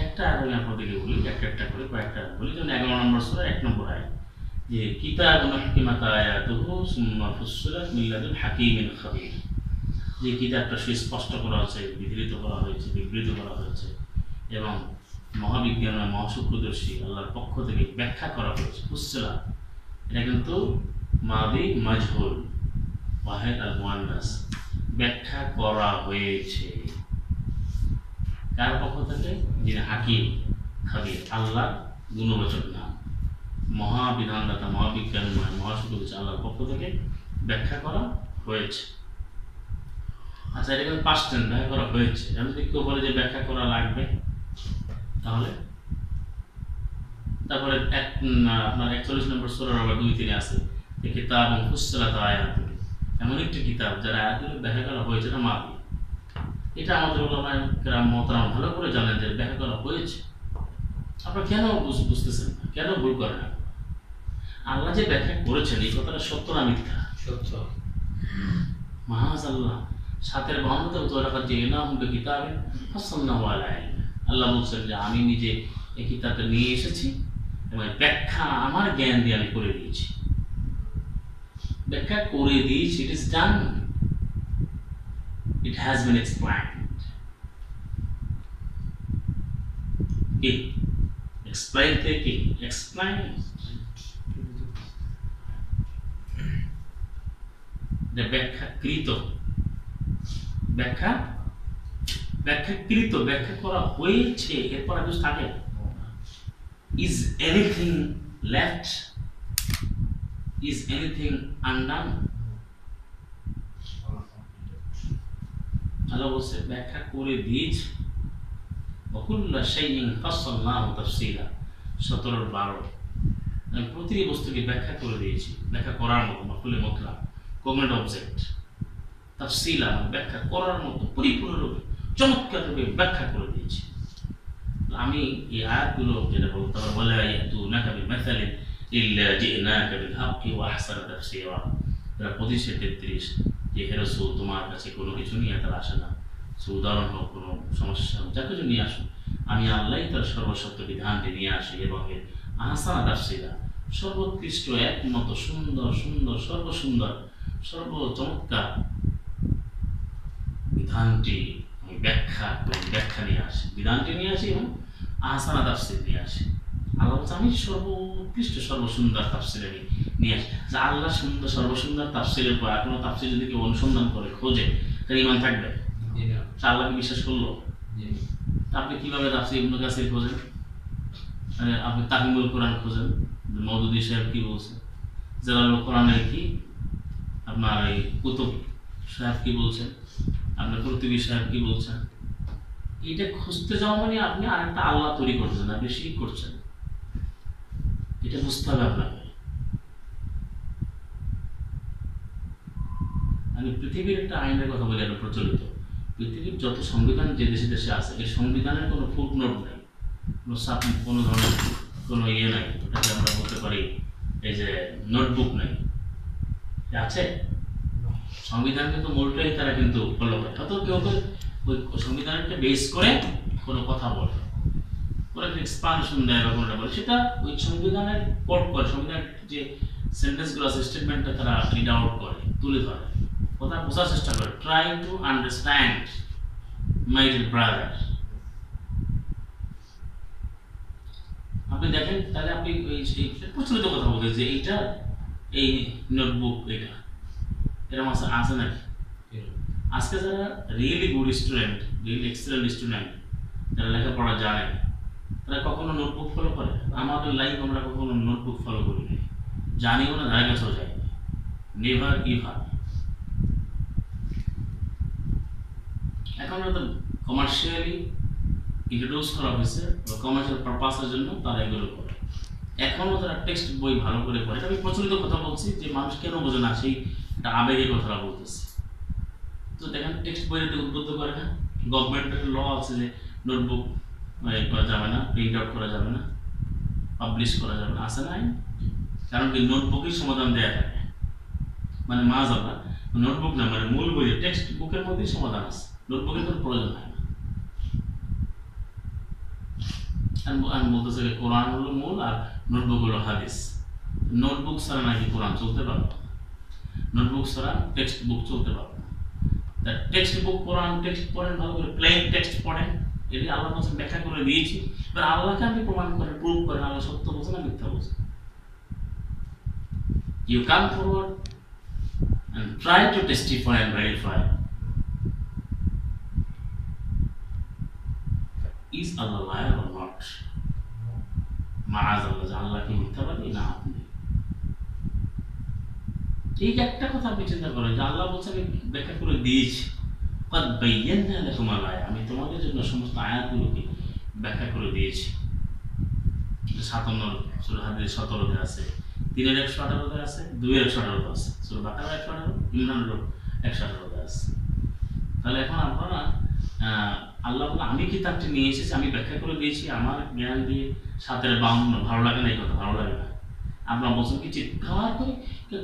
একটা আয়াত আমি আপনাদেরকে বলি, একটা করে কয়েকটা বলি। যেমন 11 নম্বর সূরা 1 নম্বর আয়াত, যে কিতাবুন হুকিমাত আয়াতুহু সুম্মা ফুসসিলাত মিন লাদুন হাকীমিন খাবীর। যে কিতাবটা সুস্পষ্ট করা হয়েছে, বিধৃত করা হয়েছে, বিবৃত করা হয়েছে এবং মহাবিজ্ঞান ও মহাশুক্রদর্শী আল্লাহর পক্ষ থেকে ব্যাখ্যা করা হয়েছে। ফুসসিলাত এটা কিন্তু মাদি মাজহুল ওয়াহিদ আল মুআন্নাস, ব্যাখ্যা করা হয়েছে কার পক্ষ থেকে? যিনি হাকিম খাবীর, আল্লাহর গুণবাচক নাম, মহাবিধানদাতা, মহাবিজ্ঞানময়, মহাশুক্রদর্শী আল্লাহর পক্ষ থেকে ব্যাখ্যা করা হয়েছে। আচ্ছা, এটা কিন্তু পাস্ট টেন্স, ব্যাখ্যা করা হয়েছে। আমি যদি কেউ বলে যে ব্যাখ্যা করা লাগবে, তাহলে তারপরে আপনার 41 নম্বর সূরার আবার 2-3 আছে, কিতাব ফুসসিলাত আয়াতুহু, এমন একটি কিতাব যার আয়াতগুলো ব্যাখ্যা করা হয়েছে না মাদি। এটা আমাদের উলামায়ে কেরাম মুহতারাম ভালো করে জানেন যে ব্যাখ্যা করা হয়েছে। আপনারা কেন বুঝতেছেন না? কেন ভুল করেন না? আল্লাহ যে ব্যাখ্যা করেছেন এই কথাটা সত্য না মিথ্যা? সত্য। মাআযাল্লাহ। 7-52 ওয়ালাকাদ জি'নাহুম বিকিতাবিন ফাসসালনাহু আলা ইলম। আল্লাহ বলছেন যে আমি নিজে এই কিতাবটা নিয়ে এসেছি এবং ব্যাখ্যা আমার জ্ঞান দিয়ে আমি করে দিয়েছি। ব্যাখ্যা করে দিয়েছি, it is done, it has been explained. কি এক্সপ্লেইন থেকে কি এক্সপ্লেইন, ব্যাখ্যাকৃত, ব্যাখ্যাকৃত, ব্যাখ্যা করা হয়েছে। এরপর কিছু থাকে? Is anything left? Is anything undone? আল্লাহ বলছে ব্যাখ্যা করে দিয়েছে। ওয়াকুল্লা শাইইন ফাসসালনাহু তাফসীলা, 17-12। আমি প্রতিটি বস্তুকে ব্যাখ্যা করে দিয়েছি, ব্যাখ্যা করার মতো, মাফুলে মুতলাক, কমেন্ট অবজেক্ট, তাফসীলা ব্যাখ্যা করার মতো পরিপূর্ণরূপে চমৎকারভাবে ব্যাখ্যা করে দিয়েছি। আমি এই আয়াতগুলো যেটা বলতে পারবো, ওয়ালা ইয়াতুনাকা বিমাসালিন ইল্লা জি'নাকা বিল হাক্কি ওয়া আহসানা তাফসীরা, 25-33, যে হে রাসূল তোমার কাছে কোনো কিছু নিয়ে তারা আসে না, উদাহরণ হোক, কোনো সমস্যা হোক, যা কিছু নিয়ে আসুন, আমি আল্লাহই তার সর্বসত্য বিধানটি নিয়ে আসি এবং এর আহসানা তাফসীরা, সর্বোৎকৃষ্ট, একমত, সুন্দর সুন্দর, সর্বসুন্দর, সর্বচমৎকার বিধানটি আমি ব্যাখ্যা নিয়ে আসি, বিধানটি নিয়ে আসি এবং আহসানা তাফসীর নিয়ে আসি। আল্লাহ বলছে আমি সর্বোৎকৃষ্ট, সর্বসুন্দর তাফসীর নিয়ে আসি। আল্লাহ সুন্দর, সর্বসুন্দর তাফসীরের পর কোনো তাফসীর যদি কেউ অনুসন্ধান করে, খোঁজে, তার ঈমান থাকবে? আল্লাহকে বিশ্বাস করলো? আপনি কিভাবে তাফসীর ইবনে কাসির খোঁজেন? আপনি তাহমিমুল কোরআন খোঁজেন, মওদুদী সাহেব কি বলছে, জালালুল কোরআনের কি আপনার এই কুতুব সাহেব কি বলছেন, আপনার কুতুবী সাহেব কি বলছেন, এটা খুঁজতে যাওয়া মানে আপনি আরেকটা আল্লাহ তৈরি করছেন, আপনি শিরক করছেন। এটা বুঝতে হবে আপনাকে। আমি পৃথিবীর একটা আইনের কথা বলি, আরো প্রচলিত পৃথিবীর যত সংবিধান যে দেশে দেশে আছে, এই সংবিধানের কোনো ফুটনোট নাই, কোনো ধরনের কোনো ইয়ে নাই, ওটাকে আমরা বলতে পারি এই যে নোটবুক নাই, আছে সংবিধান কিন্তু মূলটাই তারা কিন্তু ফলো করে। হয়তো কেউ ওই সংবিধানটা বেস করে কোনো কথা বলে, ওরা এক্সপানশন দেয় বা কোনোটা বলে, সেটা ওই সংবিধানের কোট করে, সংবিধানের যে সেন্টেন্সগুলো আছে, স্টেটমেন্টটা তারা রিড আউট করে, তুলে ধরে, কথা বোঝার চেষ্টা করে, try to understand my dear brother. আপনি দেখেন তাহলে আপনি এই প্রচলিত কথা বলতে যে এইটা এই নোটবুক এটা এরকম আছে নাকি? আজকে যারা really good student, really excellent student, যারা লেখাপড়া জানে, তারা কখনো নোটবুক ফলো করে? আমাদের লাইফ আমরা কখনো নোটবুক ফলো করি না, জানিও না, ধারে কাছেও যাই না, নেভার ইভার। এখন তো কমার্শিয়ালি ইন্ট্রোডিউস করা হয়েছে, কমার্শিয়াল পারপাসের জন্য তারা এগুলো করে। এখনও তারা টেক্সট বই ভালো করে পড়ে। আমি প্রচলিত কথা বলছি যে মানুষ কেন বোঝে না, সেই একটা আবেগের কথাটা বলতেছি। তো দেখেন টেক্সট বইতে উদ্বুদ্ধ করে না, গভর্নমেন্টের ল আছে যে নোটবুক করা যাবে না, প্রিন্ট আউট করা যাবে না, পাবলিশ করা যাবে না, আছে না? কারণ কি নোটবুকেই সমাধান দেওয়া থাকে, মানে মাযআল্লাহ নোটবুক না, মানে মূল বই টেক্সট বুকের মধ্যেই সমাধান আছে, নোটবুকের কোনো প্রয়োজন হয় না। আমি বলতেছি কোরআন হলো মূল আর নোটবুক হলো হাদিস। নোটবুক ছাড়া নাকি কোরআন চলতে পারবে, নোটবুক ছাড়া টেক্সট বুক চলতে পারবে না। টেক্সট বুক কোরআন টেক্সট পড়েন ভালো করে, প্লেন টেক্সট পড়েন, এটি আল্লাহ কাছে ব্যাখ্যা করে দিয়েছি। এবার আল্লাহকে আপনি প্রমাণ করেন, প্রুভ করেন আল্লাহ সত্য বলছে না মিথ্যা বলছে। You come forward and try to testify and verify. Is Allah liar or not? মাআযাল্লাহ, আল্লাহ কি মিথ্যাবাদী না আপনি? এই একটা কথা আপনি চিন্তা করেন যে আল্লাহ বলছে আমি ব্যাখ্যা করে দিয়েছি, قد بينا لكم الآية, আমি তোমাদের জন্য সমস্ত আয়াতগুলোকে ব্যাখ্যা করে দিয়েছি। 57 সূরা হাদীদ 17-তে আছে, 3-118-তে আছে, 2-118-তে আছে, সূরা বাকারা 118, ইমরান 118-তে আছে। তাহলে এখন আপনারা আল্লাহ বলে আমি কিতাবটি নিয়ে এসেছি, আমি ব্যাখ্যা করে দিয়েছি আমার জ্ঞান দিয়ে, 7-52, ভালো লাগে না এই কথা, ভালো লাগে না। আপনার বলছেন কি চিৎকার করে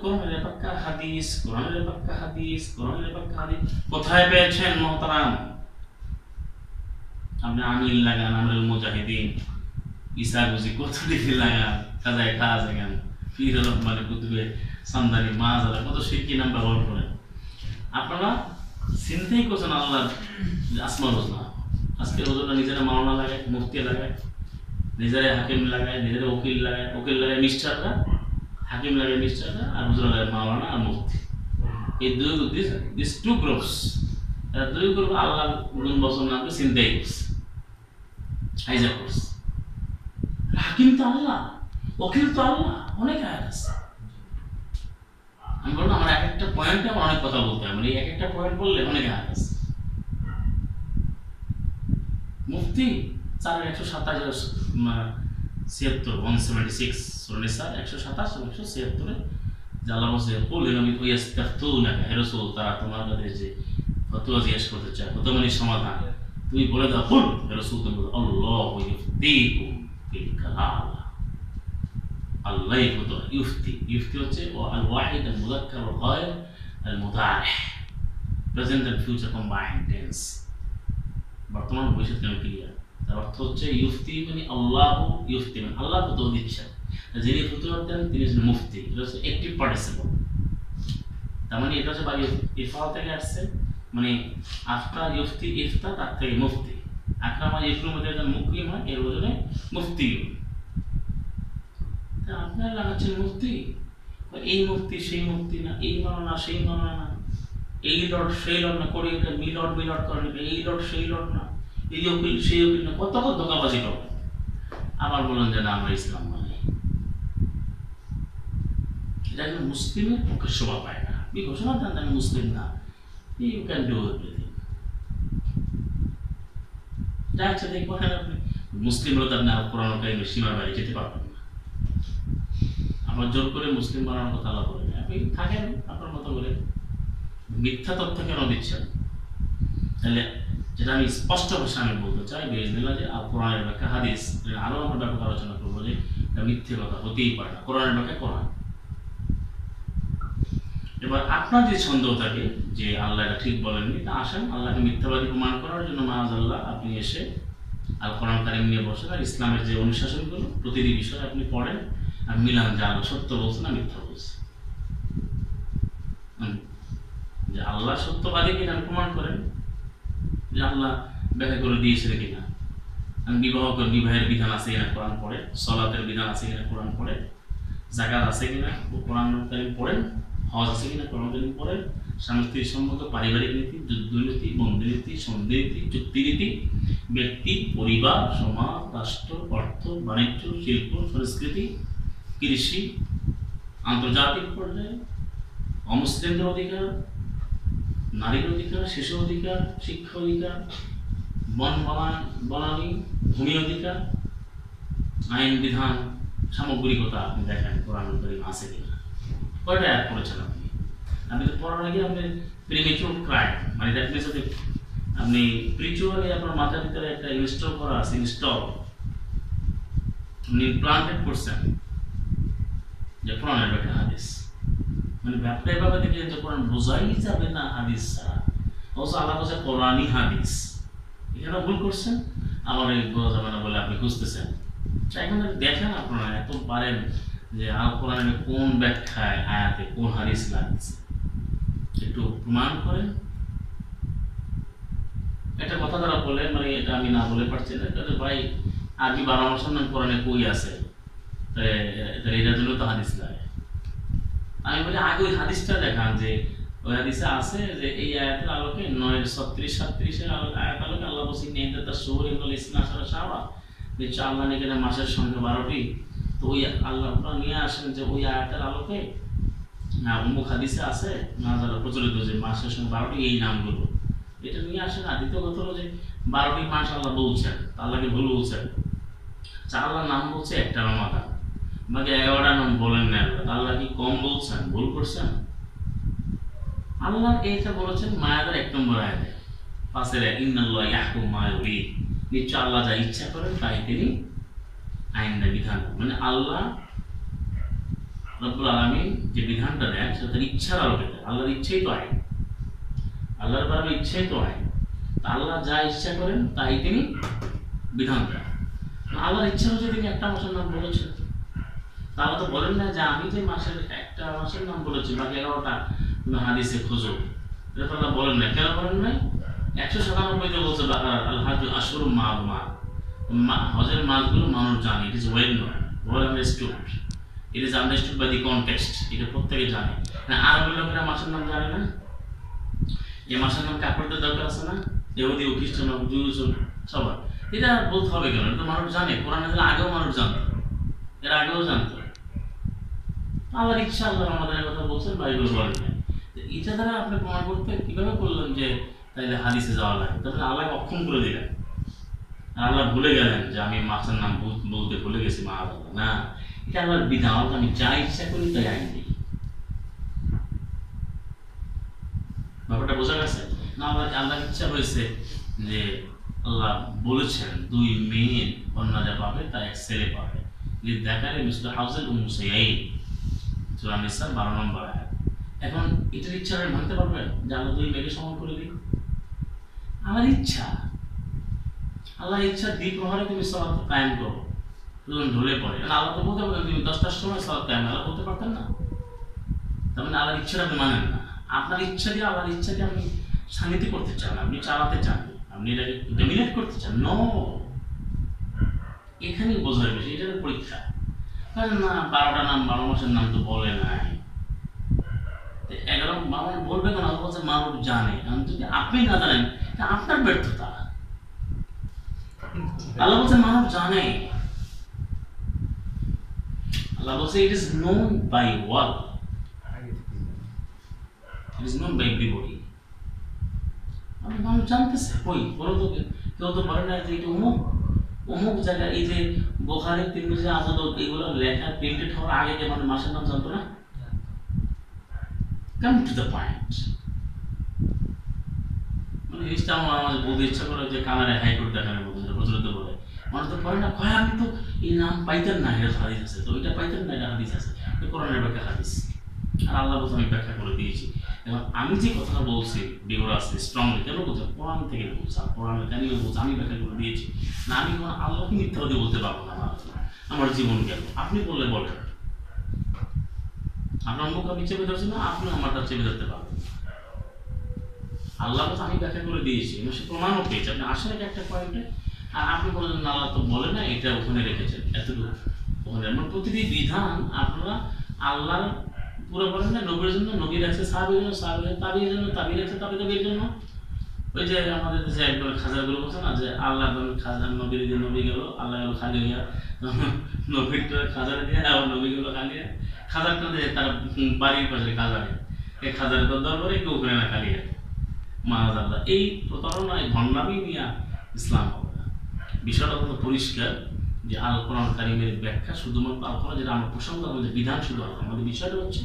কোরআনের পাক্কা হাদিস, কোরআনের পাক্কা হাদিস, কোরআনের পাক্কা হাদিস কোথায় পেয়েছেন মোহতারাম? আপনি আমিল লাগান, আমরুল মুজাহিদিন, ঈসা বুঝি কত দিকে লাগান, কাজায় কাজ লাগান, ফির রহমানের কুতুবে সামদানি মাযআল্লাহ কত শিরকি নাম ব্যবহার করেন। আপনারা চিন্তাই করছেন আল্লাহ আসমাউল হুসনা। আজকে ওজনটা নিজেরা মাওলানা লাগায়, মুফতি লাগায়, নিজেরাই হাকিম লাগায়, নিজেরা উকিল লাগায় মিস্টাররা, হাকিম লাগায় মিস্টাররা, আর হুজুর লাগায় মাওলানা আর মুফতি। এই দিস টু গ্রুপস, দুই গ্রুপ আল্লাহ গুণ বছর নামকে চিন্তাই করছে, হাইজা করছে। হাকিম তো আল্লাহ, উকিল তো আল্লাহ, অনেক আয়াত আছে। আমি বললাম আমার এক একটা পয়েন্টে আমার অনেক কথা বলতে হয়, মানে এক একটা পয়েন্ট বললে অনেক আয়াত আছে। মুফতি 4-127 176 সূরা নিসা 127 এবং 176-এ যে আল্লাহ বলছে কুল ইন্নামি ইয়াস্তাফতুনাকা, হে রাসূল তারা তোমার কাছে যে ফতোয়া জিজ্ঞেস করতে চায়, ফতোয়া মানে সমাধান, তুমি বলে দাও কুল, হে রাসূল তুমি বলো আল্লাহু ইফতিকুম ফিল কালালা, আল্লাহই ফতোয়া। ইফতি হচ্ছে আল ওয়াহিদ আল মুযাক্কার ওয়াল গায়ব আল মুদারিহ, present and future combined tense, বর্তমান ভবিষ্যৎ কেন ক্লিয়ার। তার অর্থ হচ্ছে ইফতি মানে আল্লাহ ইফতি, মানে আল্লাহ ফতোয়া দিচ্ছেন, যিনি ফতোয়া দেন তিনি হচ্ছেন মুফতি। এটা হচ্ছে অ্যাক্টিভ পার্টিসিপল, তার মানে এটা হচ্ছে বাড়ি ইরফাল থেকে আসছে, মানে আফতা ইফতি ইফতা, তার থেকে মুফতি। আকরামা ইকরুম মধ্যে একজন মুকরিম হয়, এর ওজনে মুফতি। তা আপনারা লাগাচ্ছেন মুফতি, এই মুফতি সেই মুফতি না, এই মানো না সেই মানো না, এই লর্ড সেই লর্ড না, করে এটা মিলট করেন, এই লর্ড সেই লর্ড না, এই উকিল সেই উকিল না, কত ধোঁকাবাজি করেন। আবার বলেন যে না আমরা ইসলাম মানে, এটা কিন্তু মুসলিমের পক্ষে শোভা পায় না। আপনি ঘোষণা দেন আমি মুসলিম না, ইউ ক্যান ডু এভরিথিং, যা ইচ্ছা দেখবেন আপনি। মুসলিম হলে আপনি কোরআন কারিমের সীমার বাইরে যেতে পারবেন না। আমার জোর করে মুসলিম বানানোর কথা আলাদা করেন, আপনি থাকেন আপনার মতো করে, মিথ্যা তথ্য কেন দিচ্ছেন? তাহলে যেটা আমি স্পষ্ট ভাষা আমি বলতে চাই বিজনেলা যে কোরআনের ব্যাখ্যা হাদিস, আরও আমরা ব্যাপক আলোচনা করবো যে এটা মিথ্যে কথা হতেই পারে না, কোরআনের ব্যাখ্যা কোরআন। এবার আপনার যে সন্দেহ থাকে যে আল্লাহ এটা ঠিক বলেননি, তা আসেন আল্লাহকে মিথ্যাবাদী প্রমাণ করার জন্য মাআযাল্লাহ আপনি এসে আল কোরআন কারিম নিয়ে বসেন, আর ইসলামের যে অনুশাসনগুলো প্রতিটি বিষয়ে আপনি পড়েন আর মিলান যে আল্লাহ সত্য বলছে না মিথ্যা বলছে, যে আল্লাহ সত্যবাদী কিনা প্রমাণ করেন, যে আল্লাহ ব্যাখ্যা করে দিয়েছে কিনা। বিবাহের বিধান আছে কিনা কোরআন পড়ে, সলাতের বিধান আছে কিনা কোরআন পড়ে, যাকাত আছে কিনা কোরআন কারীম পড়েন, হজ আছে কিনা কোরআন কারীম পড়েন, স্বামী স্ত্রীর সম্পর্ক, পারিবারিক নীতি, যুদ্ধনীতি, বন্ধুনীতি, সন্ধিনীতি, চুক্তিনীতি, ব্যক্তি, পরিবার, সমাজ, রাষ্ট্র, অর্থ, বাণিজ্য, শিল্প, সংস্কৃতি, কৃষি, আন্তর্জাতিক পর্যায়ে, অমুসলিমদের অধিকার, নারীর অধিকার, শিশু অধিকার, শিক্ষা অধিকার, বন বনানী, ভূমি অধিকার, আইন বিধান, সামগ্রিকতা আপনি দেখেন কোরআন কারীম আছে কিনা। কয়টা অ্যাড করেছেন আপনি? আপনি তো পড়ার আগে আপনি প্রিমেচুর ক্রাইম, মানে দ্যাট মিনস যে আপনি প্রিচুয়ালি আপনার মাথার ভিতরে একটা ইনস্টল করা আছে, আপনি প্লান্টেড করছেন যে কোরআনের ব্যাখ্যা হাদিস, মানে ব্যাপারে এভাবে দেখলেন যে কোরআন বোঝাই যাবে না হাদিস ছাড়া, অবশ্য আল্লাহ বলছে কোরআনই হাদিস, এখানে ভুল করছেন। আবার এই বোঝা যাবে না বলে আপনি খুঁজতেছেন। এখানে দেখেন আপনারা এত পারেন যে আল কোরআনের কোন ব্যাখ্যায় আয়াতে কোন হাদিস লাগছে, একটু প্রমাণ করেন। একটা কথা তারা বলে, মানে এটা আমি না বলে পারছি না, ভাই আরবি 12 অনুসন্ধান কোরআনে কই আছে, তাহলে এটার জন্য তো হাদিস লাগে। আমি বলি আগে ওই হাদিসটা দেখান, যে ওই হাদিসে আছে যে এই আয়াতের আলোকে 9:36-37 আয়াত আলোকে আল্লাহ বলছেন নিহিতাতা শহর ইবনুল ইসনা সারা, যে আল্লাহ এখানে মাসের সংখ্যা 12টি। তো ওই আল্লাহ নিয়ে আসেন যে ওই আয়াতের আলোকে অমুক হাদিসে আছে না যারা প্রচলিত যে মাসের সংখ্যা 12টি, এই নামগুলো এটা নিয়ে আসেন। আর দ্বিতীয় কথা হলো যে 12টি মাস আল্লাহ বলছেন, আল্লাহকে ভুল বলছেন, আল্লাহর নাম বলছে একটা রমাদান, বাকি 11টা নাম বলেন না। আল্লাহ কি কম বলছেন, ভুল করছেন? আল্লাহ এইটা বলেছেন মায়াদের 1 নম্বর আয়াতে, পাশের ইন্নাল্লাহ ইয়াহকুম মা ইউরিদ, নিশ্চয় আল্লাহ যা ইচ্ছা করেন তাই তিনি আইন দেন, বিধান। মানে আল্লাহ রব্বুল আলামিন যে বিধানটা দেন সেটা তার ইচ্ছার আলোকে দেন। আল্লাহর ইচ্ছেই তো আইন, আল্লাহর ব্যাপারে ইচ্ছেই তো আইন। আল্লাহ যা ইচ্ছা করেন তাই তিনি বিধান দেন। আল্লাহর ইচ্ছা হচ্ছে তিনি একটা মাসের নাম বলেছেন, তাহলে তো বলেন না যে আমি যে মাসের একটা মাসের নাম বলেছি বাকি 11টা তুমি হাদিসে খোঁজো, এটা তো আল্লাহ বলেন না। কেন বলেন নাই? 197 বলছে বাকারার আল হাজ্জু আশহুরুম মা'লুমাত, হজের মাসগুলো মানুষ জানে, it is well known, well understood, it is understood by the context, এটা প্রত্যেকে জানে। না আরবি লোকেরা মাসের নাম জানে না? এই মাসের নাম কাপড়দের দরকার আছে না? ইহুদি ও খ্রিস্টান ও জুস সবার, এটা বলতে হবে কেন? এটা মানুষ জানে, কোরআনে আগেও মানুষ জানতো, এর আগেও জানতো। আল্লাহর ইচ্ছা, আল্লাহ আমাদের কথা বলছেন, বাইবেল বলেন না। এটা দ্বারা আপনি প্রমাণ করতে কিভাবে করলেন যে তাইলে হাদিসে যাওয়া লাগে? তাহলে আল্লাহ অক্ষম করে দিলেন, আর আল্লাহ ভুলে গেলেন যে আমি মাছের নাম বলতে ভুলে গেছি মা আল্লাহ না, এটা আল্লাহর বিধান, আমি যা ইচ্ছা করি তাই আইন দিই। ব্যাপারটা বোঝা গেছে না? আল্লাহর ইচ্ছা হয়েছে যে আল্লাহ বলেছেন 2 মেয়ে কন্যা যা পাবে তা 1 ছেলে পাবে, দেখালে মিসলু হাউজেল উম্মুসাইয়্যিদ, সূরা নিসা 12 নম্বর আয়াত। এখন এটার ইচ্ছা মানতে পারবেন যে আল্লাহ 2 মেয়েকে সমান করে দিই? আমার ইচ্ছা, আল্লাহর ইচ্ছা দ্বীপ প্রহরে তুমি সালাত কায়েম করো, দুজন ঢলে পড়ে। আল্লাহ তো বলতে পারতেন তুমি 10টার সময় সালাত কায়েম, আল্লাহ বলতে পারতেন না? তার মানে আল্লাহর ইচ্ছাটা আপনি মানেন না। আপনার ইচ্ছা দিয়ে আল্লাহর ইচ্ছাকে আপনি সান্নিধ্য করতে চান, আপনি চালাতে চান, আপনি এটাকে ডমিনেট করতে চান। নো, এখানেই বোঝার বিষয়, এটার পরীক্ষা। কারণ না 12টা নাম 12 মাসের নাম তো বলে নাই, 11 মানুষ বলবে কেন? আল্লাহ বলছে মানুষ জানে। যদি আপনি না জানেন এটা আপনার ব্যর্থতা। আল্লাহ বলছে মানুষ জানে, আল্লাহ বলছে it is known by all, it is known by everybody. আপনি মানুষ জানতেছে, কই বলো তো, কেউ তো বলে না যে এটা অমুক জায়গায়, এই যে বুখারী, তিরমিজি, আবু দাউদ এগুলো লেখা প্রিন্টেড হওয়ার আগে যে মানে মাসের নাম জানতো না? Come to the point. মানে জিনিসটা আমার বলতে ইচ্ছা করে যে কানাডা হাইকোর্ট দেখানোর মতো, যেটা প্রচলিত বলে মানুষ তো করে না, কয় আপনি তো এই নাম পাইতেন না, এটা হাদিস আছে, তো এটা পাইতেন না, এটা হাদিস আছে, কোরআনের ব্যাখ্যা হাদিস। আর আল্লাহ বলতে আমি ব্যাখ্যা করে দিয়েছি। এবং আমি যে কথাটা বলছি ডিউরাসলি স্ট্রংলি কেন বলছি? কোরআন থেকে বলছি, আর কোরআনের কেন বলছি? আমি ব্যাখ্যা করে দিয়েছি না। আমি কোনো আল্লাহকে মিথ্যাবাদী বলতে পারবো না। আমার জীবন গেল, আপনি বললে বলেন, আপনার মুখ আমি চেপে ধরছি না, আপনি আমারটা চেপে ধরতে পারবেন। আল্লাহ বলতে আমি ব্যাখ্যা করে দিয়েছি এবং সে প্রমাণও পেয়েছি। আপনি আসেন একটা পয়েন্টে আর আপনি বলেন আল্লাহ তো বলে না এটা ওখানে রেখেছেন এতটুকু ওখানে, মানে প্রতিটি বিধান আপনারা আল্লাহর পুরো বলেন না, নবীর জন্য নবী রাখছে, সাহাবীর জন্য সাহাবী, তাবির জন্য তাবি রাখছে, তাবির জন্য। ওই যে আমাদের দেশে একবার খাজাগুলো বলছে না যে আল্লাহ খাজা নবীর দিয়ে নবী গেল, আল্লাহ গেল খালি হইয়া, নবীরটা খাজারে দিয়ে আবার নবী গেল খালি, খাজারটা দিয়ে তার বাড়ির পাশে খাজারে, এই খাজারের দরবারে কেউ করে না খালি মাহাজ আল্লাহ। এই প্রতারণা এই ভণ্ডামি নিয়ে ইসলাম হবে না। বিষয়টা অত্যন্ত পরিষ্কার যে আল কোরআন কারিমের ব্যাখ্যা শুধুমাত্র আল কোরআন, যেটা আমরা প্রসঙ্গ আমাদের বিধান শুধু আল্লাহ, আমাদের বিষয়টা হচ্ছে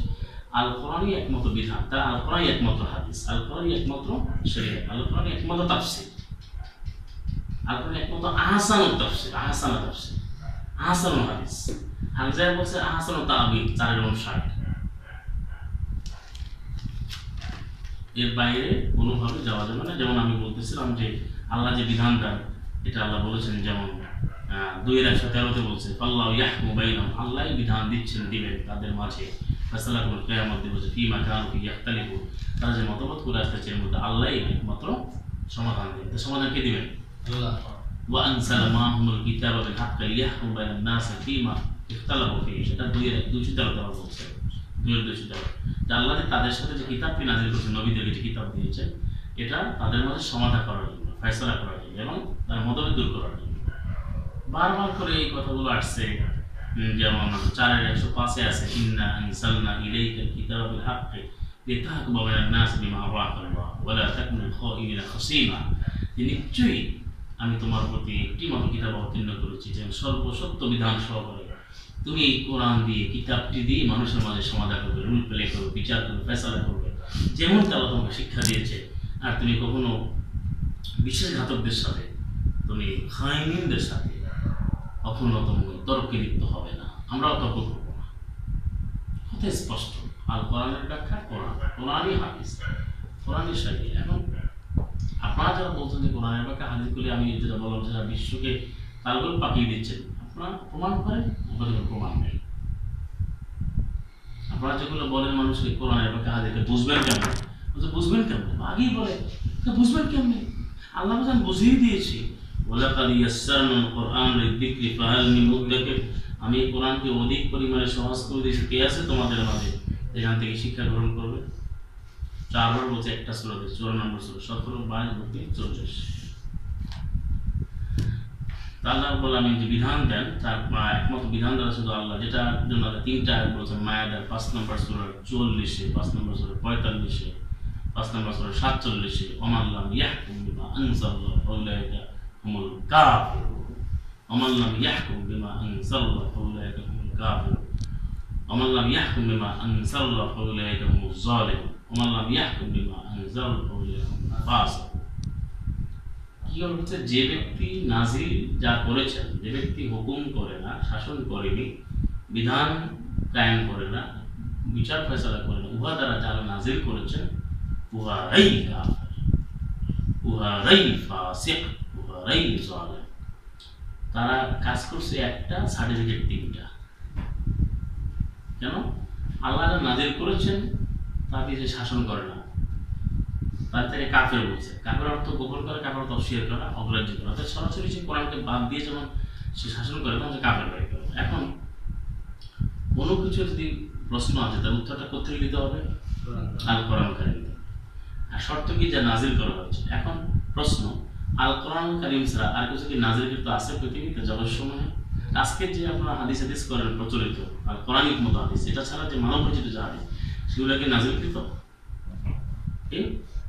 আল কোরআনই একমাত্র বিধান, তার আল কোরআনই একমাত্র হাদিস, আল কোরআনই একমাত্র শরীয়ত, আল কোরআনই একমাত্র তাফসীর, আল কোরআন একমাত্র আহসানুত তাফসীর, আহসানুত তাফসীর, আহসানুল হাদিস। আর যারা বলছে আহসানুত তা'বীর 4/60, এর বাইরে কোনোভাবে যাওয়া যাবে না। যেমন আমি বলতেছিলাম যে আল্লাহ যে বিধান দেন এটা আল্লাহ বলেছেন, যেমন 2:113 বলছে আল্লাহ ইয়াহকুমু বাইনাহুম, আল্লাহ বিধান দিচ্ছেন দিবেন তাদের মাঝে, ফায়সালা করবেন কিয়ামত দিবসে, ফীমা কানু ফীহি ইখতালিফুন, তারা যে মতভেদ করে আসতেছে এর মধ্যে আল্লাহই একমাত্র সমাধান দেবেন। তো সমাধান কে দিবেন? আল্লাহ। ওয়া আনজালা মাহুমুল কিতাবা বিল হাক্কি লিয়াহকুমা বাইনান নাস ফীমা ইখতালাফু ফীহি, সেটা 2:213 বলছে, 2:213 যে আল্লাহ তাদের সাথে যে কিতাবটি নাযিল করেছেন, নবীদেরকে যে কিতাব দিয়েছেন, এটা তাদের মাঝে সমাধান করার জন্য, ফয়সালা করার জন্য এবং তার মতভেদ দূর করার জন্য। বারবার করে এই কথাগুলো আসছে, যেমন 4:105 আছে ইন্না আনসালনা ইলাইকাল কিতাবা বিল হাক্কি লিতাহকুমা বাইনান নাস বিমা আরাকাল্লাহ ওয়া লা তাকুন লিল খাইনিনা খাসীমা, নিশ্চয়ই আমি তোমার প্রতি একটি মাত্র কিতাব অবতীর্ণ করেছি যেন সর্বসত্য বিধান সহকারে তুমি এই কোরআন দিয়ে, কিতাবটি দিয়ে মানুষের মাঝে সমাধান করবে, রুল প্লে করবে, বিচার করবে, ফয়সালা করবে, যেমন আল্লাহ তোমাকে শিক্ষা দিয়েছে। আর তুমি কখনো বিশ্বাসঘাতকদের সাথে, তুমি খাইনিনদের সাথে কখনো তুমি তর্কে লিপ্ত হবে না, আমরাও তর্ক করবো না। কথা স্পষ্ট, আল কোরআনের ব্যাখ্যা কোরআন, কোরআনই হাদিস, কোরআনই শরীয়ত। এখন আপনারা যারা বলছেন যে কোরআনের ব্যাখ্যা হাদিস গুলি, আমি যেটা বললাম যারা বিশ্বকে তালগোল পাকিয়ে দিচ্ছেন, আপনারা প্রমাণ করেন, আপনাদের প্রমাণ নেই। আপনারা যেগুলো বলেন মানুষকে কোরআনের ব্যাখ্যা হাদিসকে বুঝবেন কেমন, বুঝবেন কেমন, আগেই বলে বুঝবেন কেমনি, আল্লাহ আমি বুঝিয়ে দিয়েছি, ওয়ালাকাদ ইয়াসসারনাল কোরআন লিযিকরি ফাহাল মিন মুদ্দাকির, আমি কোরআনকে অধিক পরিমাণে সহজ করে দিয়েছি, কে আছে তোমাদের মাঝে এখান থেকে শিক্ষা গ্রহণ করবে। 4 বার বলছে একটা সূরাতে, 14 নম্বর সূরা, 17, 22, 34। আল্লাহ রাব্বুল আলামিন যে বিধান দেন তার একমাত্র বিধান দেওয়া শুধু আল্লাহ, যেটার জন্য আল্লাহ 3টা আয়াত বলেছেন মায়াদার 5 নম্বর সূরা 44, 5 নম্বর সূরা 45, 5 নম্বর সূরা 47, ওমান লাম ইয়াহকুম বিমা আনজালাল্লাহু ফাউলাইকা হুমুল কাফিরুন, ওমান লাম ইয়াহকুম বিমা আনজালাল্লাহু ফাউলাইকা হুমুল কাফিরুন, ওমান লাম ইয়াহকুম বিমা আনজালাল্লাহু ফাউলাইকা হুমুজ জালিমুন, ওমান লাম ইয়াহকুম বিমা আনজালাল্লাহু ফাউলাইকা হুমুল ফাসিকুন। কি হচ্ছে, যে ব্যক্তি নাজিল যা করেছেন, যে ব্যক্তি হুকুম করে না, শাসন করেনি, বিধান কায়েম করে না, বিচার ফয়সালা করে না, উহা দ্বারা যারা নাজিল করেছেন উহারাই কাফের, উহারাই ফাসিক, উহারাই জালিম। তারা কাজ করছে একটা, সার্টিফিকেট 3টা। কেন? আল্লাহ নাজিল করেছেন, তাকে যে শাসন করে না, তার থেকে কাফের বলছে। কাফের অর্থ গোপন করে, কাফের অর্থ অস্বীকার করা, অগ্রাহ্য করা। অর্থাৎ সরাসরি সে কোরআনকে বাদ দিয়ে যখন সে শাসন করে তখন সে কাফের হয়ে গেল। এখন কোনো কিছু যদি প্রশ্ন আছে তার উত্তরটা কোথায় দিতে হবে? আল কোরআন কারীম। আর শর্ত কি, যা নাজিল করা হয়েছে। এখন প্রশ্ন, আল কোরআন কারীম ছাড়া আর কিছু কি নাজিলকৃত আছে পৃথিবীতে জগৎসমূহে? আজকে যে আপনারা হাদিস করেন প্রচলিত আর কোরআনিক মতো হাদিস, এটা ছাড়া যে মানব রচিত যে হাদিস, সেগুলো কি নাজিলকৃত?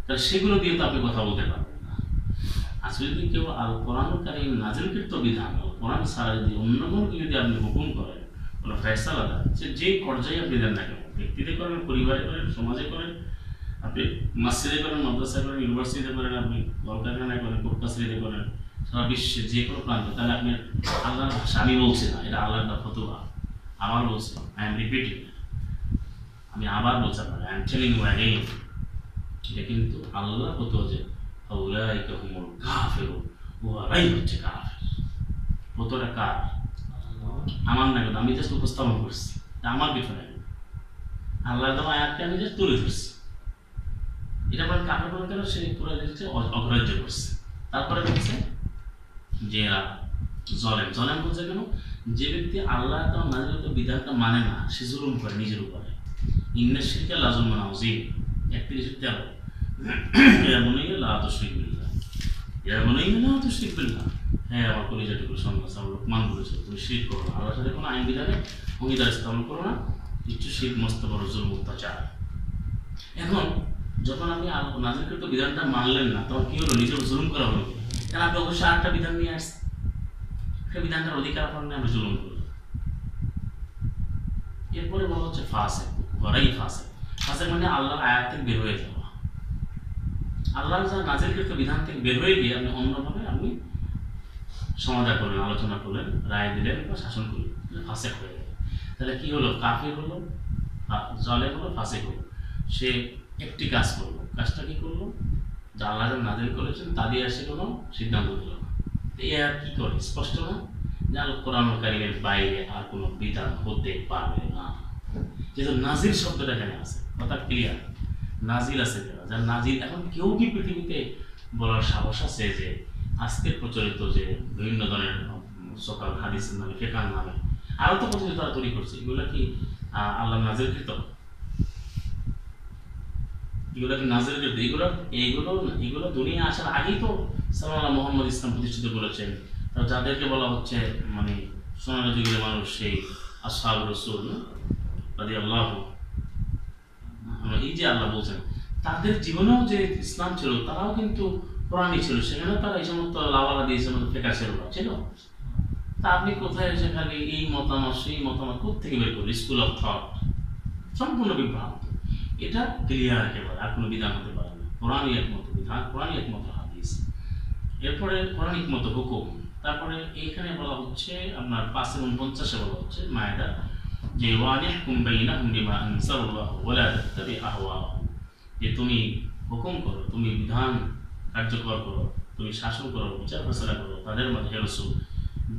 তাহলে সেগুলো দিয়ে তো আপনি কথা বলতে পারবেন না। আসলে যদি কেউ আল কোরআন কারীম নাজিলকৃত বিধান, কোরআন ছাড়া যদি অন্য কোনো যদি আপনি হুকুম করেন, কোনো ফয়সালা দেন, যে পর্যায়ে আপনি দেন না কেন, ব্যক্তিতে করেন, পরিবারে করেন, সমাজে করেন, আপনি মসজিদে করেন, মাদ্রাসায় করেন, ইউনিভার্সিটিতে করেন, আপনি কলকারখানায় করেন, কোর্ট কাছারিতে করেন, সারা বিশ্বের যে কোনো প্রান্ত, তাহলে আপনি আল্লাহর ভাষা, আমি বলছি না, এটা আল্লাহর ফতোয়া, আমার বলছি, আই এম রিপিটিং, আমি আবার বলছি আপনাকে, I am telling you again, এটা কিন্তু আল্লাহ ফতোয়া যে ফাউলাইকা হুমুল কাফিরুন, ওরাই হচ্ছে কাফের। ফতোয়াটা কার? আমার না, কিন্তু আমি জাস্ট উপস্থাপন করছি, আমার কিছু নাই, আল্লাহ দেওয়া আয়াতকে আমি জাস্ট তুলে ধরছি। এটা বলেন কাফের বলেন কেন? সে পুরো অগ্রাহ্য করছে। তারপরে বলছে যে এরা জলেম জলেম বলছে কেন, যে ব্যক্তি আল্লাহ তাআলা নাযিলকৃত বিধানটা মানে না সে জুলুম করে নিজের উপরে। ইন্না শিরকা লাযুলমুন আযীম 31-13 ইয়া বুনাইয়া লা তুশরিক বিল্লাহ, ইয়া বুনাইয়া লা তুশরিক বিল্লাহ। হ্যাঁ আমার কলিজাটুকু সন্তান লোকমান বলেছে তুমি শিরক করো না, আল্লাহর সাথে কোনো আইন বিধানে অংশীদার স্থাপন করো না, কিছু শিরক মস্ত বড় জুলম অত্যাচার। এখন যখন আপনি নাযিলকৃত বিধানটা মানলেন না তখন কি হলো, নিজের জুলুম করা হলো। কারণ আপনি অবশ্যই আরেকটা বিধান নিয়ে আসছেন, সেই বিধানটার অধিকার আপনার আমরা জুলুম করলাম। এরপরে বলা হচ্ছে ফাসেক, ঘরেই ফাসেক। ফাসেক মানে আল্লাহর আয়াত থেকে বের হয়ে যাওয়া, আল্লাহর যা নাযিলকৃত বিধান থেকে বের হয়ে গিয়ে আপনি অন্যভাবে আপনি সমাধান করলেন, আলোচনা করলেন, রায় দিলেন বা শাসন করলেন, ফাসেক হয়ে গেল। তাহলে কি হলো, কাফির হলো, জালেম হলো, ফাসেক হলো। সে একটি কাজ করলো, কাজটা কি করলো, যা আল্লাহ নাযিল করেছেন তা দিয়ে এসে কোনো সিদ্ধান্ত দিল না। এ আর কি করে, স্পষ্ট না যে আল কোরআন কারীমের বাইরে আর কোনো বিধান হতে পারবে না। যেহেতু নাজিল শব্দটা এখানে আছে, কথা ক্লিয়ার, নাজিল আছে কেন, যার নাজিল। এখন কেউ কি পৃথিবীতে বলার সাহস আছে যে আজকের প্রচলিত যে বিভিন্ন ধরনের সকাল হাদিসের নামে, ফিকহের নামে আরও তো প্রচলিত তারা তৈরি করছে, এগুলো কি আল্লাহ নাজিলকৃত? এগুলো কি নাজিলকৃত? এগুলো দুনিয়া আসার আগেই তো সাল্লাল্লাহু মুহাম্মদ ইসলাম প্রতিষ্ঠিত করেছেন। যাদেরকে বলা হচ্ছে মানে সোনালী যুগের মানুষ, সেই আসহাব রাসূল রাদিয়াল্লাহু, এই যে আল্লাহ বলছেন তাদের জীবনেও যে ইসলাম ছিল তারাও কিন্তু কোরআনই ছিল, সেখানেও তারা এই সমস্ত লাওয়ালা দিয়েছে, ফেকা ছিল। তা আপনি কোথায় এসে খালি এই মতামত সেই মতামত কোথেকে বের করবেন? স্কুল অফ থট, সম্পূর্ণ বিভ্রান্ত। এটা ক্লিয়ার একেবারে, আর কোনো বিধান হতে পারে না। কোরআনই একমাত্র বিধান, কোরআনই একমাত্র হাদিস। এরপরে কোরআন একমাত্র হুকুম। তারপরে এইখানে বলা হচ্ছে আপনার 5-49 বলা হচ্ছে মায়েদা যে ওয়ানিহকুম বাইনাহুম বিমা আনজালাল্লাহু ওয়া লা তাত্তাবি আহওয়াহুম, যে তুমি হুকুম করো, তুমি বিধান কার্যকর করো, তুমি শাসন করো, বিচার ফয়সালা করো তাদের মধ্যে, হে রাসূল,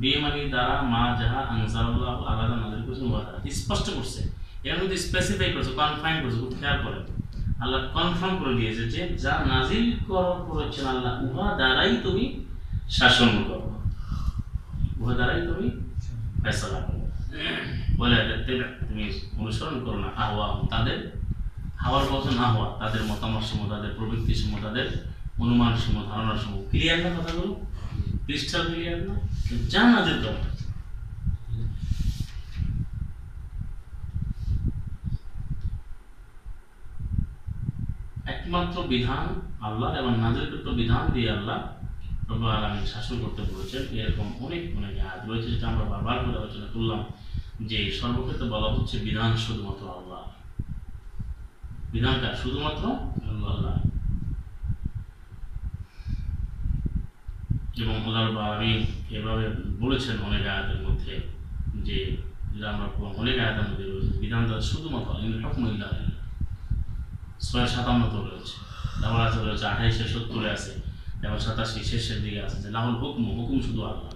বেমানি দ্বারা মা যাহা আনজালাল্লাহু আল্লাহ নাযিল করেছেন ওয়া তাআলা স্পষ্ট করছে। এর মধ্যে স্পেসিফাই করছে, কনফাইন করছে, খুব খেয়াল করেন। আল্লাহ কনফার্ম করে দিয়েছে যে যা নাযিল করেছেন আল্লাহ উহা দ্বারাই তুমি শাসন করো, উহা দ্বারাই তুমি ফয়সালা করো। বলে তুমি অনুসরণ করো না আহওয়া, তাদের হাওয়ার বচন আহওয়া, তাদের মতামত সমূহ, তাদের প্রবৃত্তি সমূহ, তাদের অনুমান সমূহ, ধারণা সমূহ। ক্লিয়ার না কথাগুলো? ক্রিস্টাল ক্লিয়ার না? যা নাযিল করা একমাত্র বিধান আল্লাহ এবং নাযিলকৃত বিধান দিয়ে আল্লাহ রব্বুল আলামিন শাসন করতে বলেছেন। এরকম অনেক আয়াত রয়েছে, যেটা আমরা বারবার করে আলোচনা করলাম যে সর্বক্ষেত্রে বলা হচ্ছে বিধান শুধুমাত্র আল্লাহ, বিধানটা শুধুমাত্র আল্লাহ। এবং আল্লাহ রাব্বুল আলামিন এভাবে বলেছেন অনেক আয়াতের মধ্যে, যে আমরা অনেক আয়াতের মধ্যে রয়েছে বিধানটা শুধুমাত্র ইল হুকমু ইল্লা লিল্লাহ। 657 রয়েছে, তারপর আছে রয়েছে 28-70 আছে, এবং 87 শেষের দিকে আছে যে লাহুল হুকমু, হুকুম শুধু আল্লাহ।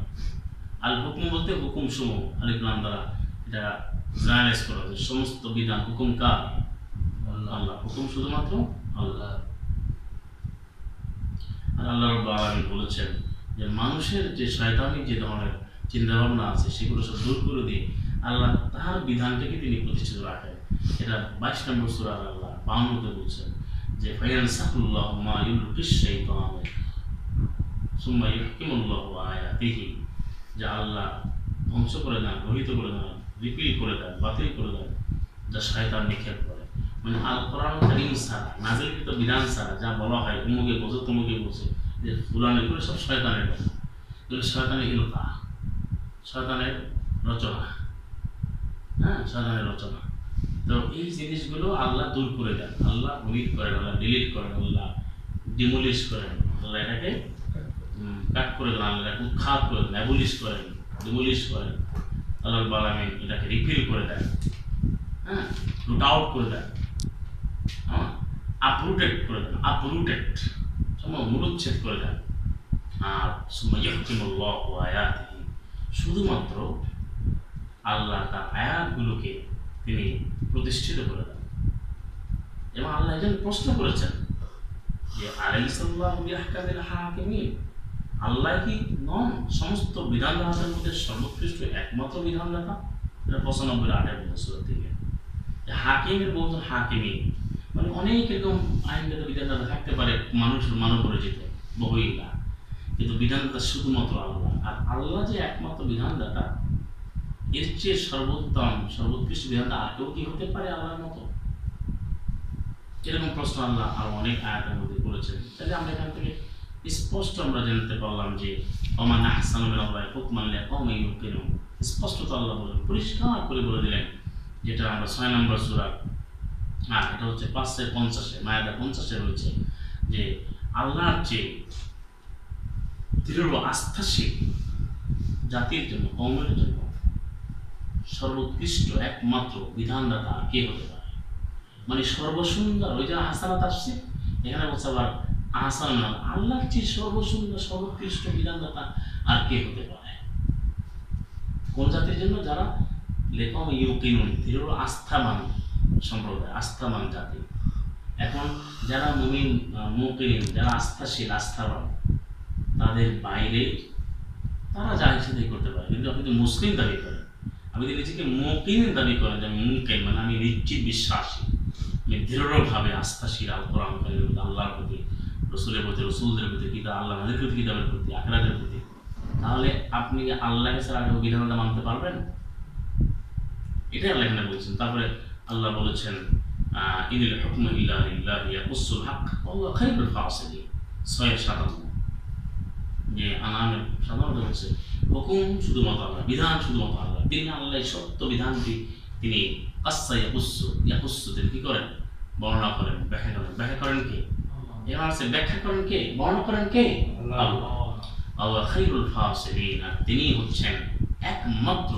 আল হুকম বলতে হুকুম সমূহ আলিফ লাম দ্বারা এটা জেনারেলাইজ করা হয়েছে, সমস্ত বিধান হুকুম কার? আল্লাহ, হুকুম শুধুমাত্র আল্লাহ। আর আল্লাহ রাব্বুল আলামিন বলেছেন যে মানুষের যে শয়তানি যে ধরনের চিন্তা ভাবনা আছে সেগুলো সব দূর করে দিয়ে আল্লাহ তাহার বিধানটাকে তিনি প্রতিষ্ঠিত রাখেন। এটা 22 নম্বর সূরা আল্লাহ 52-তে বলছেন যে ফায়ানসাহুল্লাহু মা ইউলকিশ শাইতানু সুম্মা ইউহকিমুল্লাহু আয়াতিহি, যে আল্লাহ ধ্বংস করে দেন, রহিত করে দেন, রিপিল করে দেন, বাতিল করে দেন যা শয়তান নিক্ষেপ করে। মানে আল কোরআন কারীম ছাড়া, নাযিলকৃত বিধান ছাড়া যা বলা হয় অমুকে বলছে তমুকে বলছে, যে ফুলান, এগুলো সব শয়তানের কথা, এগুলো শয়তানের ইলকা, শয়তানের রচনা। হ্যাঁ, শয়তানের রচনা। তো এই জিনিসগুলো আল্লাহ দূর করে দেন, আল্লাহ ওমিট করেন, আল্লাহ ডিলিট করেন, আল্লাহ ডিমোলিশ করেন, আল্লাহ এটাকে কাট করে দেন, আল্লাহ এটাকে উৎখাত করে দেন, অ্যাবলিশ করেন, ডিমোলিশ করেন। আল্লাহ রাব্বুল আলামিন এটাকে রিপিল করে দেন, হ্যাঁ, রুট আউট করে দেন, হ্যাঁ, আপরুটেড করে দেন, আপরুটেড মূলচ্ছেদ করে দেন। আর সুম্মা ইউহকিমুল্লাহু আয়াতিহি, শুধুমাত্র আল্লাহ তার আয়াতগুলোকে তিনি প্রতিষ্ঠিত করে দেন। এবং আল্লাহ একজন প্রশ্ন করেছেন যে আলাইসাল্লাহু বিআহকামিল হাকিমিন, আল্লাহ কি নন সমস্ত বিধানদাতার মধ্যে সর্বোৎকৃষ্ট একমাত্র বিধানদাতা? এটা 95-8 বছর থেকে হাকিমের বলতো হাকিমি মানে অনেক এরকম আইনগত বিধানদাতা থাকতে পারে, মানব পরিচিত বহুইলা, কিন্তু বিধানদাতা শুধুমাত্র আল্লাহ। আর আল্লাহ যে একমাত্র বিধানদাতা, এর চেয়ে সর্বোত্তম সর্বোৎকৃষ্ট বিধানদাতা আর কেউ কি হতে পারে আল্লাহর মতো? এরকম প্রশ্ন আল্লাহ আর অনেক আয়াতের মধ্যে করেছেন। তাহলে আমরা এখান থেকে স্পষ্ট আমরা জানতে পারলাম যে ওমান আহসানু মিনাল্লাহি হুকমান লিকাওমিন ইউকিনুন। স্পষ্টত আল্লাহ বলেন, পরিষ্কার করে বলে দিলেন, যেটা আমরা 6 নম্বর সূরা, এটা হচ্ছে 550 মায়াদা 50 রয়েছে, যে আল্লাহর চেয়ে দৃঢ় আস্থাশীল জাতির জন্য, কওমের জন্য সর্বোৎকৃষ্ট একমাত্র বিধানদাতা আর কে হতে পারে? মানে সর্বসুন্দর, ওই যে আহসানাত আসছে, এখানে বলছে আবার আহসান, আল্লাহর চেয়ে সর্বসুন্দর সর্বোৎকৃষ্ট বিধানদাতা আর কে হতে পারে? কোন জাতির জন্য? যারা লেখম ইউকিনুন, দৃঢ় আস্থামান সম্প্রদায়, আস্থামান জাতি। এখন যারা মুমিন মুকিন, যারা আস্থাশীল আস্থাবান, তাদের বাইরে তারা যা ইচ্ছা করতে পারে। কিন্তু আপনি তো মুসলিম দাবি করেন, আপনি যদি নিজেকে মুকিন দাবি করেন, যে মুকিন মানে আমি নিশ্চিত বিশ্বাসী, আমি দৃঢ়ভাবে আস্থাশীল আল কোরআন আল্লাহর প্রতি, রসুলের প্রতি, রসুলদের প্রতি, কিতাব আল্লাহ নদীর প্রতি, কিতাবের প্রতি, আখিরাতের প্রতি, তাহলে আপনি আল্লাহকে ছাড়া কেউ বিধানটা মানতে পারবেন? এটাই আল্লাহ এখানে বলছেন। তারপরে আল্লাহ বলেছেন ইনিল হুকমু ইল্লা লিল্লাহি ইয়াকুসুল হক ওয়া হুয়া খায়রুল ফাসিলিন 657, যে আনামে সাধারণত বলছে হুকুম শুধুমাত্র আল্লাহ, বিধান শুধুমাত্র আল্লাহ, তিনি আল্লাহ সত্য বিধানটি তিনি কাসসা ইয়াকুসু তিনি কি করেন? বর্ণনা করেন, ব্যাখ্যা করেন কে? এবার আছে ব্যাখ্যা করেন কে, বর্ণনা করেন কে? আল্লাহ। আল্লাহ খায়রুল ফাসিলিন, আর তিনি হচ্ছেন একমাত্র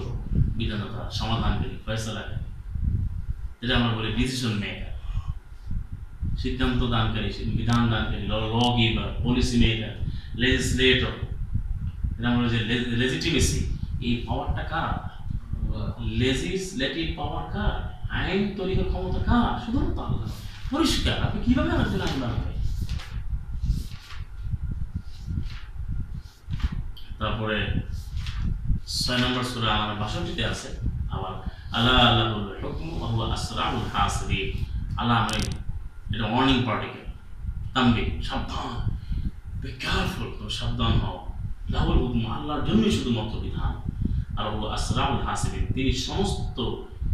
বিধানদাতা, সমাধানকারী, ফয়সালাকারী, যেটা আমরা বলি ডিসিশন মেকার, সিদ্ধান্ত দানকারী, বিধান দানকারী, law giver, policy maker, legislator, এটা আমরা যে লেজিটিমেসি, এই পাওয়ারটা কার? লেজিসলেটিভ পাওয়ার কার? আইন তৈরির ক্ষমতা কার? শুধুমাত্র আল্লাহ। পরিষ্কার। আপনি কিভাবে আরেকজন আইন বানাবেন? তারপরে 6 নম্বর সূরা আনাম 62-তে আছে আবার আল্লাহ লাহুল হুকমু ওয়া হুয়া আসরাউল হাসিবিন। আল্লাহ, আমি এটা ওয়ার্নিং পার্টিকেল, তানবীহ, সাবধান, বি কেয়ারফুল, তো সাবধান হও। লাহুল হুকমু, আল্লাহর জন্যই শুধুমাত্র বিধান, আর হুয়া আসরাউল হাসিবিন, তিনি সমস্ত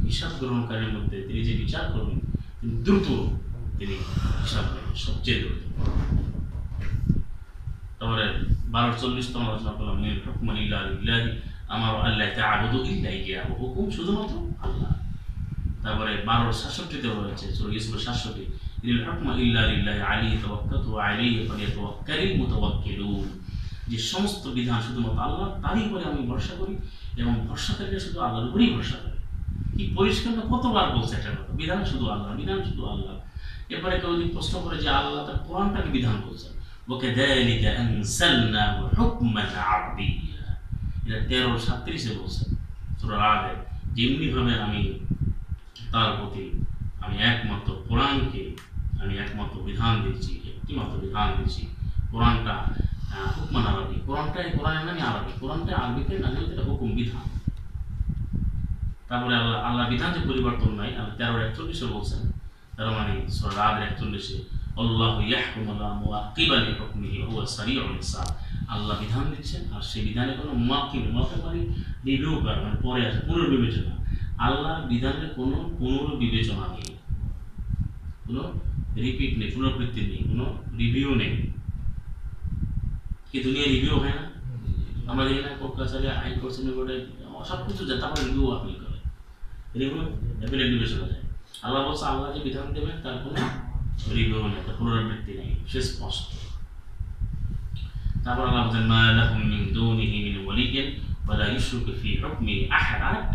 হিসাব গ্রহণকারীর মধ্যে তিনি যে বিচার করবেন, তিনি দ্রুত, তিনি হিসাব নেবেন, সবচেয়ে দ্রুত। তারপরে 12:40 আলোচনা করলাম ইনিল হুকমু ইল্লা লিল্লাহি আমারু আল্লা তা'বুদু ইল্লা ইয়াহু, হুকুম শুধুমাত্র আল্লাহ। তারপরে 12:66-তে রয়েছে সূরা ইউসুফের 67, ইনিল হুকমু ইল্লা লিল্লাহি আলাইহি তাওয়াক্কালতু ওয়া আলাইহি ফালিয়াতাওয়াক্কালিল মুতাওয়াক্কিলুন, যে সমস্ত বিধান শুধুমাত্র আল্লাহ, তারই উপরে আমি ভরসা করি, এবং ভরসাকারীরা শুধু আল্লাহর উপরেই ভরসা করে। কি পরিষ্কার না, কতবার বলছে একটা কথা, বিধান শুধু আল্লাহ, বিধান শুধু আল্লাহ। এরপরে কেউ যদি প্রশ্ন করে যে আল্লাহ তার কোরআনটাকে বিধান করছেন, وكذلك أنزلناه حكما عربيا, এটা 13:37 বলছেন সূরা আরাফে, যেমনিভাবে আমি তার প্রতি আমি একমাত্র কোরআনকে আমি একমাত্র বিধান দিচ্ছি, একটি মাত্র বিধান দিচ্ছি। কোরআনটা হুকমান আরবি, কোরআনের নামই আরবি, কোরআনটা আরবিতে না হলে এটা হুকুম, বিধান। তারপরে আল্লাহ বিধান যে পরিবর্তন নাই, আল্লাহ 13:41 বলছেন, তার মানে সূরা আরাফের 41, আল্লাহু ইয়াহকুমু লা মুআক্কিবা লিহুকমিহি ওয়া হুয়া সারিউল হিসাব, আল্লাহ বিধান দিচ্ছেন আর সেই বিধানে কোনো মুআক্কিব মানে রিভিউ করা, মানে পরে আসে পুনর্বিবেচনা। আল্লাহর বিধানের কোনো পুনর্বিবেচনা নেই, কোনো রিপিট নেই, পুনরাবৃত্তি নেই, কোনো রিভিউ নেই। কি দুনিয়ায় রিভিউ হয় না? আমরা দেখি না কোর্ট কাছারি, আইন কোর্ট, সুপ্রিম কোর্টে সব কিছু যায়, তারপরে রিভিউ আপিল করে, রিভিউ অ্যাপিলেট বিবেচনা যায়। আল্লাহ বলছে আল্লাহ যে বিধান দেবেন তার কোনো রিভিউ নেই, তার পুনরাবৃত্তি নেই, সে স্পষ্ট। তারপর আল্লাহ বলেন মা লাহুম মিন দুনিহি মিন ওয়ালিয়্যিন ওয়া লা ইউশরিকু ফি হুকমিহি আহাদ,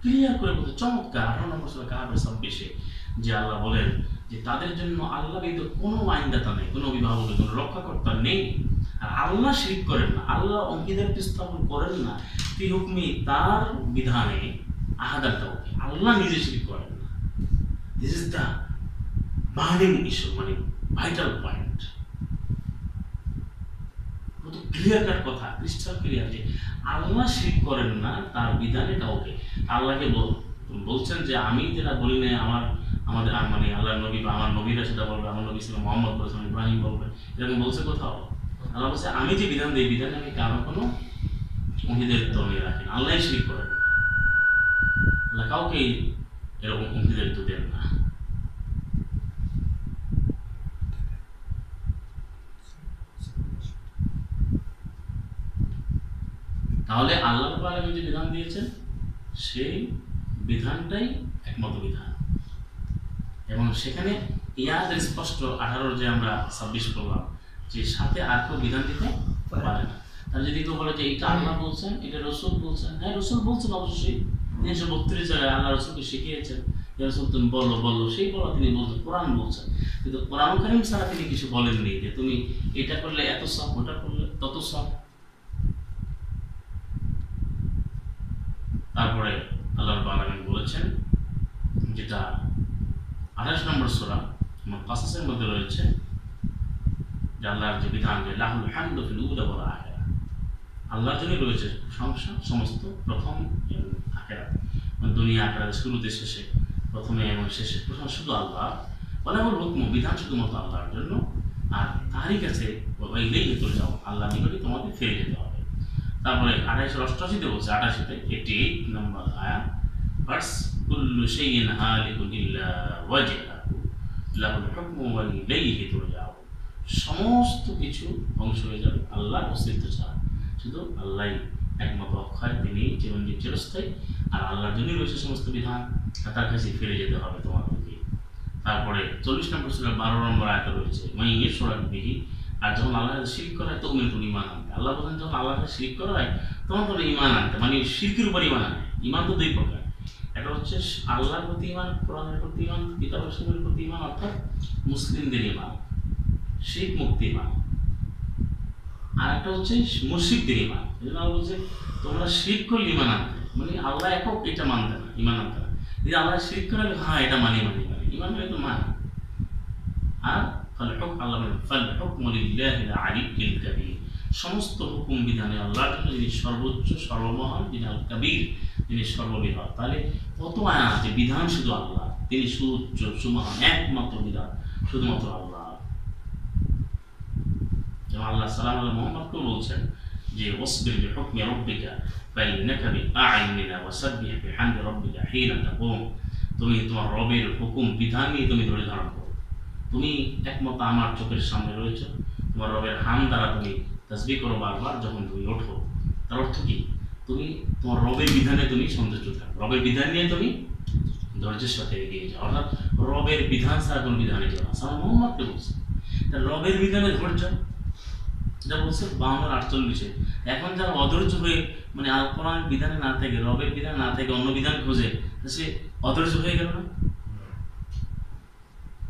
ক্লিয়ার করে বলতে চমৎকার 18 নম্বর সূরা কাহাফের 26, যে আল্লাহ বলেন যে তাদের জন্য আল্লাহ ব্যতীত কোনো আইনদাতা নেই, কোনো অভিভাবক নেই, কোনো রক্ষাকর্তা নেই। আর আল্লাহ শিরক করেন না, আল্লাহ অঙ্গীদার স্থাপন করেন না ফি হুকমি, তার বিধানে আহাদার তাওকে, আল্লাহ নিজে শিরক করেন না। This is the burning issue, মানে ভাইটাল পয়েন্ট। কত ক্লিয়ার কাট কথা, ক্রিস্টাল ক্লিয়ার যে আল্লাহ শিরক করেন না তার বিধানে কাউকে। আল্লাহকে বলছেন যে আমি যেটা বলি না আমাদের মানে আল্লাহ নবী বা আমার নবীরা সেটা বলবে, আমার নবী ছিল মোহাম্মদ বলেছেন, ইব্রাহিম বলবে, এরকম বলছে কোথাও? আল্লাহ বলছে আমি যে বিধান দিই, বিধানে আমি কারো কোনো অংশীদারিত্ব নিয়ে রাখি না। আল্লাহ শিরক করেন, আল্লাহ কাউকে এরকম অংশীদারিত্ব দেন না। তাহলে আল্লাহ আলামিন যে বিধান দিয়েছেন সেই বিধানটাই একমাত্র বিধান, এবং সেখানে ইয়াদ স্পষ্ট 18 যে আমরা 26 করলাম যে সাথে আর কেউ বিধান দিতে পারে না। তাহলে যদি কেউ বলে যে এটা আল্লাহ বলছেন, এটা রসুল বলছেন, হ্যাঁ রসুল বলছেন অবশ্যই, 332 জায়গায় আল্লাহ রসুলকে শিখিয়েছেন যে রসুল তুমি বলো, সেই বলা তিনি বলছেন, কোরআন বলছেন, কিন্তু কোরআন কারীম ছাড়া তিনি কিছু বলেননি যে তুমি এটা করলে এত সব, ওটা করলে তত সব। তারপরে আল্লাহ রাব্বুল আলামিন বলেছেন, যেটা 28 নম্বর সূরা কাসাসের মধ্যে রয়েছে, যে আল্লাহর যে বিধান, যে লাহুল হামদু ফিল উলা ওয়াল আখিরা, আল্লাহর জন্য রয়েছে প্রশংসা সমস্ত প্রথম এবং আখিরাত, মানে দুনিয়া আখিরাতের শুরুতে শেষে, প্রথমে এবং শেষে প্রশংসা শুধু আল্লাহ। ওয়ালাহুল হুকমু, বিধান শুধুমাত্র আল্লাহর জন্য, আর তারই কাছে ইলাইহি তুরজাউন, আল্লাহর নিকটে তোমাদের ফিরে যেতে হবে। তারপরে 2888 বলছে, 88-তে 88 নম্বর আয়াত, ভার্স, কুল্লু শাইইন হালিকুন ইল্লা ওয়াজহাহু লাহুল হুকমু ওয়া ইলাইহি তুরজাউন, সমস্ত কিছু ধ্বংস হয়ে যাবে আল্লাহর অস্তিত্ব ছাড়া, শুধু আল্লাহই একমাত্র অক্ষয়, তিনি চিরঞ্জীব চিরস্থায়ী, আর আল্লাহর জন্যই রয়েছে সমস্ত বিধান, তার কাছে ফিরে যেতে হবে তোমাদেরকে। তারপরে 40 নম্বর সূরা 12 নম্বর আয়াতে রয়েছে, মান ইউশরিক বিহি, আর যখন আল্লাহর শিরক করা হয় তখন তুমি ঈমান আনতে। আল্লাহ বলেন যখন আল্লাহর শিরক করা হয় তখন তোমরা ঈমান আনতে, মানে শিরকের উপর ঈমান আনে। ঈমান তো দুই প্রকার, একটা হচ্ছে আল্লাহর প্রতি ঈমান, কোরআনের প্রতি ঈমান, কিতাব রাসূলের প্রতি ঈমান, অর্থাৎ মুসলিমদের ঈমান, শিরক মুক্ত ঈমান। আর একটা হচ্ছে মুশরিকদের ঈমান। এজন্য আল্লাহ বলছে তোমরা শিরক করলে ঈমান আনতে, মানে আল্লাহ একক এটা মানতে না, ঈমান আনতে না। যদি আল্লাহ শিরক করে, হ্যাঁ এটা মানি, ঈমান হলে তো মান। আর সমস্ত হুকুম বিধানে আল্লাহর জন্য, যিনি সর্বোচ্চ সর্বমহান, যিনি আল কাবীর, যিনি সর্ববৃহৎ। তাহলে কত আয়াত যে বিধান শুধু আল্লাহ, তিনি সুউচ্চ সুমহান, একমাত্র বিধান শুধুমাত্র আল্লাহ। যেমন আল্লাহ সাল্লাল্লাহু আলাইহি মুহাম্মদকে বলছেন যে ওয়াসবির বিহুকমি রাব্বিকা ফাইন্নাকা বিআইনিনা ওয়াসাব্বিহ বিহামদি রাব্বিকা হিনা তাকুম, তুমি তোমার রবের হুকুম বিধান নিয়ে তুমি ধরে ধারণ করো, তুমি একমাত্র আমার চোখের সামনে রয়েছে, তোমার রবের হাম দ্বারা তুমি তাসবিহ করো বারবার যখন তুমি ওঠো। তার অর্থ কি? তুমি তোমার রবের বিধানে তুমি সন্তুষ্ট থাকো, রবের বিধান নিয়ে তুমি ধৈর্যের সাথে এগিয়ে যাও, অর্থাৎ রবের বিধান ছাড়া কোনো বিধানে যাও না। সাল্লাল্লাহু মুহাম্মদকে বলছে রবের বিধানে ধৈর্য, যেটা বলছে 52-48। এখন যারা অধৈর্য হয়ে, মানে আল কোরআন বিধানে না থেকে, রবের বিধান না থেকে অন্য বিধান খোঁজে, সে অধৈর্য হয়ে গেল না?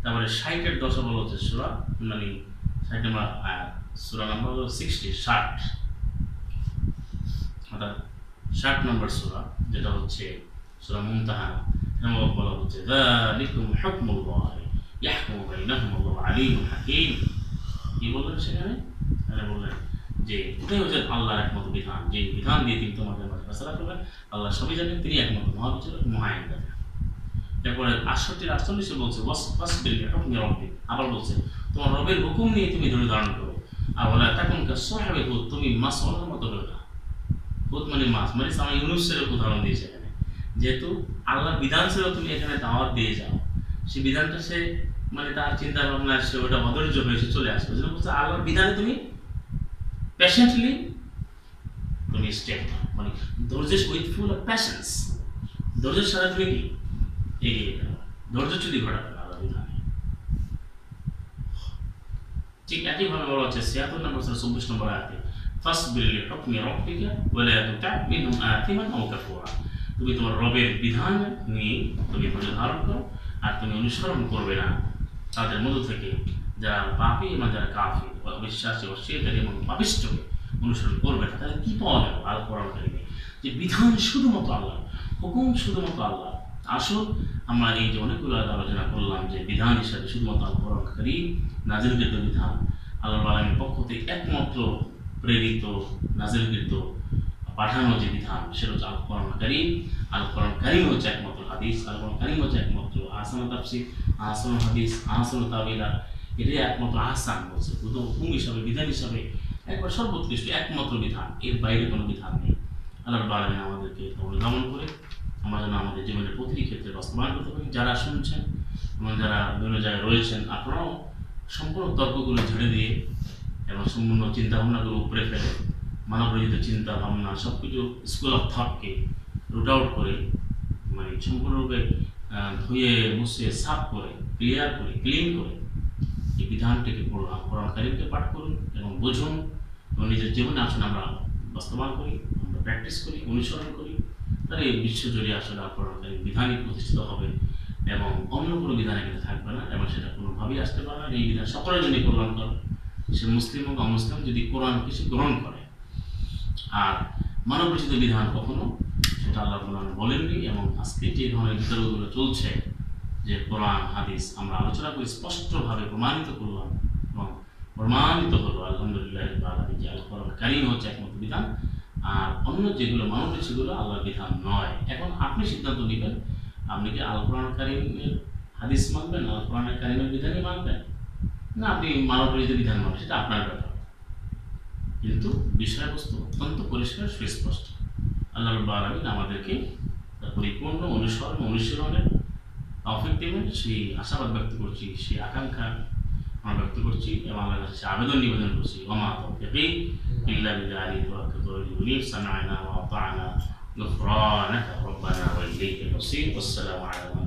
তারপরে 60-এর 10 বলা হচ্ছে সূরা, মানে 60 নম্বর আয়াত, সূরা নম্বর 60, অর্থাৎ 60 নম্বর সূরা, যেটা হচ্ছে সূরা মুমতাহানা, এখানে বলা হচ্ছে যালিকুম হুকমুল্লাহি ইয়াহকুমু বাইনাহুম ওয়াল্লাহু আলিমুন হাকীম। কি বললেন সেখানে? বললেন যে এটাই হচ্ছে আল্লাহর একমাত্র বিধান, যে বিধান দিয়ে তিনি তোমাদের মাঝে ফয়সালা করবেন, আল্লাহ সবই জানেন, তিনি একমাত্র মহাবিচারক, মহাআইন। তারপরে 68-48 বলছে ওয়াসবির বিহুকমি রাব্বিক, আবার বলছে তোমার রবের হুকুম নিয়ে তুমি ধরে ধারণ করো, আর ওয়ালা তাকুন কাসাহিবিল হুদ, তুমি মাছওয়ালার মতো হও না। হুদ মানে মাছ, মানে সামা ইউনূসের উদাহরণ দিয়েছে এখানে, যেহেতু আল্লাহর বিধান ছিল তুমি এখানে দাওয়াত দিয়ে যাও, সেই বিধানটা সে, মানে তার চিন্তা ভাবনা সে ওটা অধৈর্য হয়েছে চলে আসবে, যেন বলছে আল্লাহর বিধানে তুমি পেশেন্টলি তুমি স্টেপ নাও, মানে ধৈর্যের উইথ ফুল অফ প্যাশেন্স, ধৈর্যের সাথে তুমি কি এগিয়ে যাও, ধৈর্যচ্যুতি ঘটাবে আল্লাহর বিধানে। ঠিক একইভাবে বলা হচ্ছে 76 নম্বর সূরা 24 নম্বর আয়াতে, ফাসবির লিহুকমি রাব্বিকা ওয়ালা তুতি' মিনহুম আতিমান আও কাফুরা, তুমি তোমার রবের বিধান নিয়ে তুমি ধৈর্য ধারণ করো, আর তুমি অনুসরণ করবে না তাদের মধ্য থেকে যারা পাপী এবং যারা কাফির, অবিশ্বাসী, অস্বীকারী এবং পাপিষ্ঠকে অনুসরণ করবে না। তাহলে কি পাওয়া গেল আল কোরআন কারীমে? যে বিধান শুধুমাত্র আল্লাহ, হুকুম শুধুমাত্র আল্লাহ। আসল আমরা এই যে অনেকগুলো আলোচনা করলাম যে বিধান হিসাবে শুধুমাত্র আল কোরআন কারীম নাযিলকৃত বিধান, আল্লাহ আলামিনের পক্ষ থেকে একমাত্র প্রেরিত নাজিলকৃত পাঠানো যে বিধান সেটা হচ্ছে আল কোরআন কারীম। আল কোরআন কারীম হচ্ছে একমাত্র হাদিস, আল কোরআন কারীম হচ্ছে একমাত্র আহসান তাফসীর, আহসান হাদিস, আহসান তাওয়িলা। এটাই একমাত্র আহসান বলছে হুকুম হিসাবে, বিধান হিসাবে একবার সর্বোৎকৃষ্ট একমাত্র বিধান, এর বাইরে কোনো বিধান নেই। আল্লাহ রাব্বুল আলামিন আমাদেরকে অনুধাবন করে আমরা যেন আমাদের জীবনের প্রতিটি ক্ষেত্রে বাস্তবায়ন করতে পারি। যারা শুনছেন এবং যারা বিভিন্ন জায়গায় রয়েছেন, আপনারাও সম্পূর্ণ তর্কগুলো ঝেড়ে দিয়ে এবং সম্পূর্ণ চিন্তাভাবনাগুলো উপরে ফেলে মানবরচিত চিন্তা ভাবনা সব কিছু স্কুল অফ থটকে রুট আউট করে মানে সম্পূর্ণরূপে ধুয়ে মুছে সাফ করে ক্লিয়ার করে ক্লিন করে এই বিধানটিকে পড়লাম, কোরআন কারীমকে পাঠ করুন এবং বুঝুন এবং নিজের জীবনে আসলে আমরা বাস্তবায়ন করি, আমরা প্র্যাকটিস করি, অনুসরণ করি। তাহলে এই বিশ্বজুড়ে আসলে কোরআন কারীম বিধানই প্রতিষ্ঠিত হবে এবং অন্য কোনো বিধান এখানে থাকবে না এবং সেটা কোনোভাবেই আসতে পারে না। এই বিধান সকলের জন্যই কল্যাণকর, সে মুসলিম হোক অমুসলিম, যদি কোরআন কিছু গ্রহণ করে। আর মানব রচিত বিধান কখনো সেটা আল্লাহ বলেননি। এবং আজকে যে ধরনের বিতর্কগুলো চলছে যে কোরআন হাদিস আমরা আলোচনা করে স্পষ্টভাবে প্রমাণিত করলাম এবং প্রমাণিত হলো আলহামদুলিল্লাহ যে আল কোরআন কারীম হচ্ছে একমাত্র বিধান, আর অন্য যেগুলো মানব সেগুলো আল্লাহর বিধান নয়। এখন আপনি সিদ্ধান্ত নেবেন, আপনি কি আল কোরআন কারীমের হাদিস মানবেন, আল কোরআন কারীমের বিধানই মানবেন, না আপনি মানব রচিত বিধান মানবেন, সেটা আপনার ব্যাপার। কিন্তু বিষয়বস্তু অত্যন্ত পরিষ্কার সুস্পষ্ট। আল্লাহ রাব্বুল আলামিন আমাদেরকে পরিপূর্ণ অনুসরণের তৌফিক দেবেন, সেই আশাবাদ ব্যক্ত করছি, সেই আকাঙ্ক্ষা আমরা ব্যক্ত করছি এবং আল্লাহর কাছে আবেদন নিবেদন করছি। ওমা তাওফীকি ইল্লা বিল্লাহি তাওয়াক্কালতু আলাইহি সামি'না ওয়া আতা'না গুফরানাকা রাব্বানা ওয়া ইলাইহিল মাসীর। আসসালামু আলাইকুম।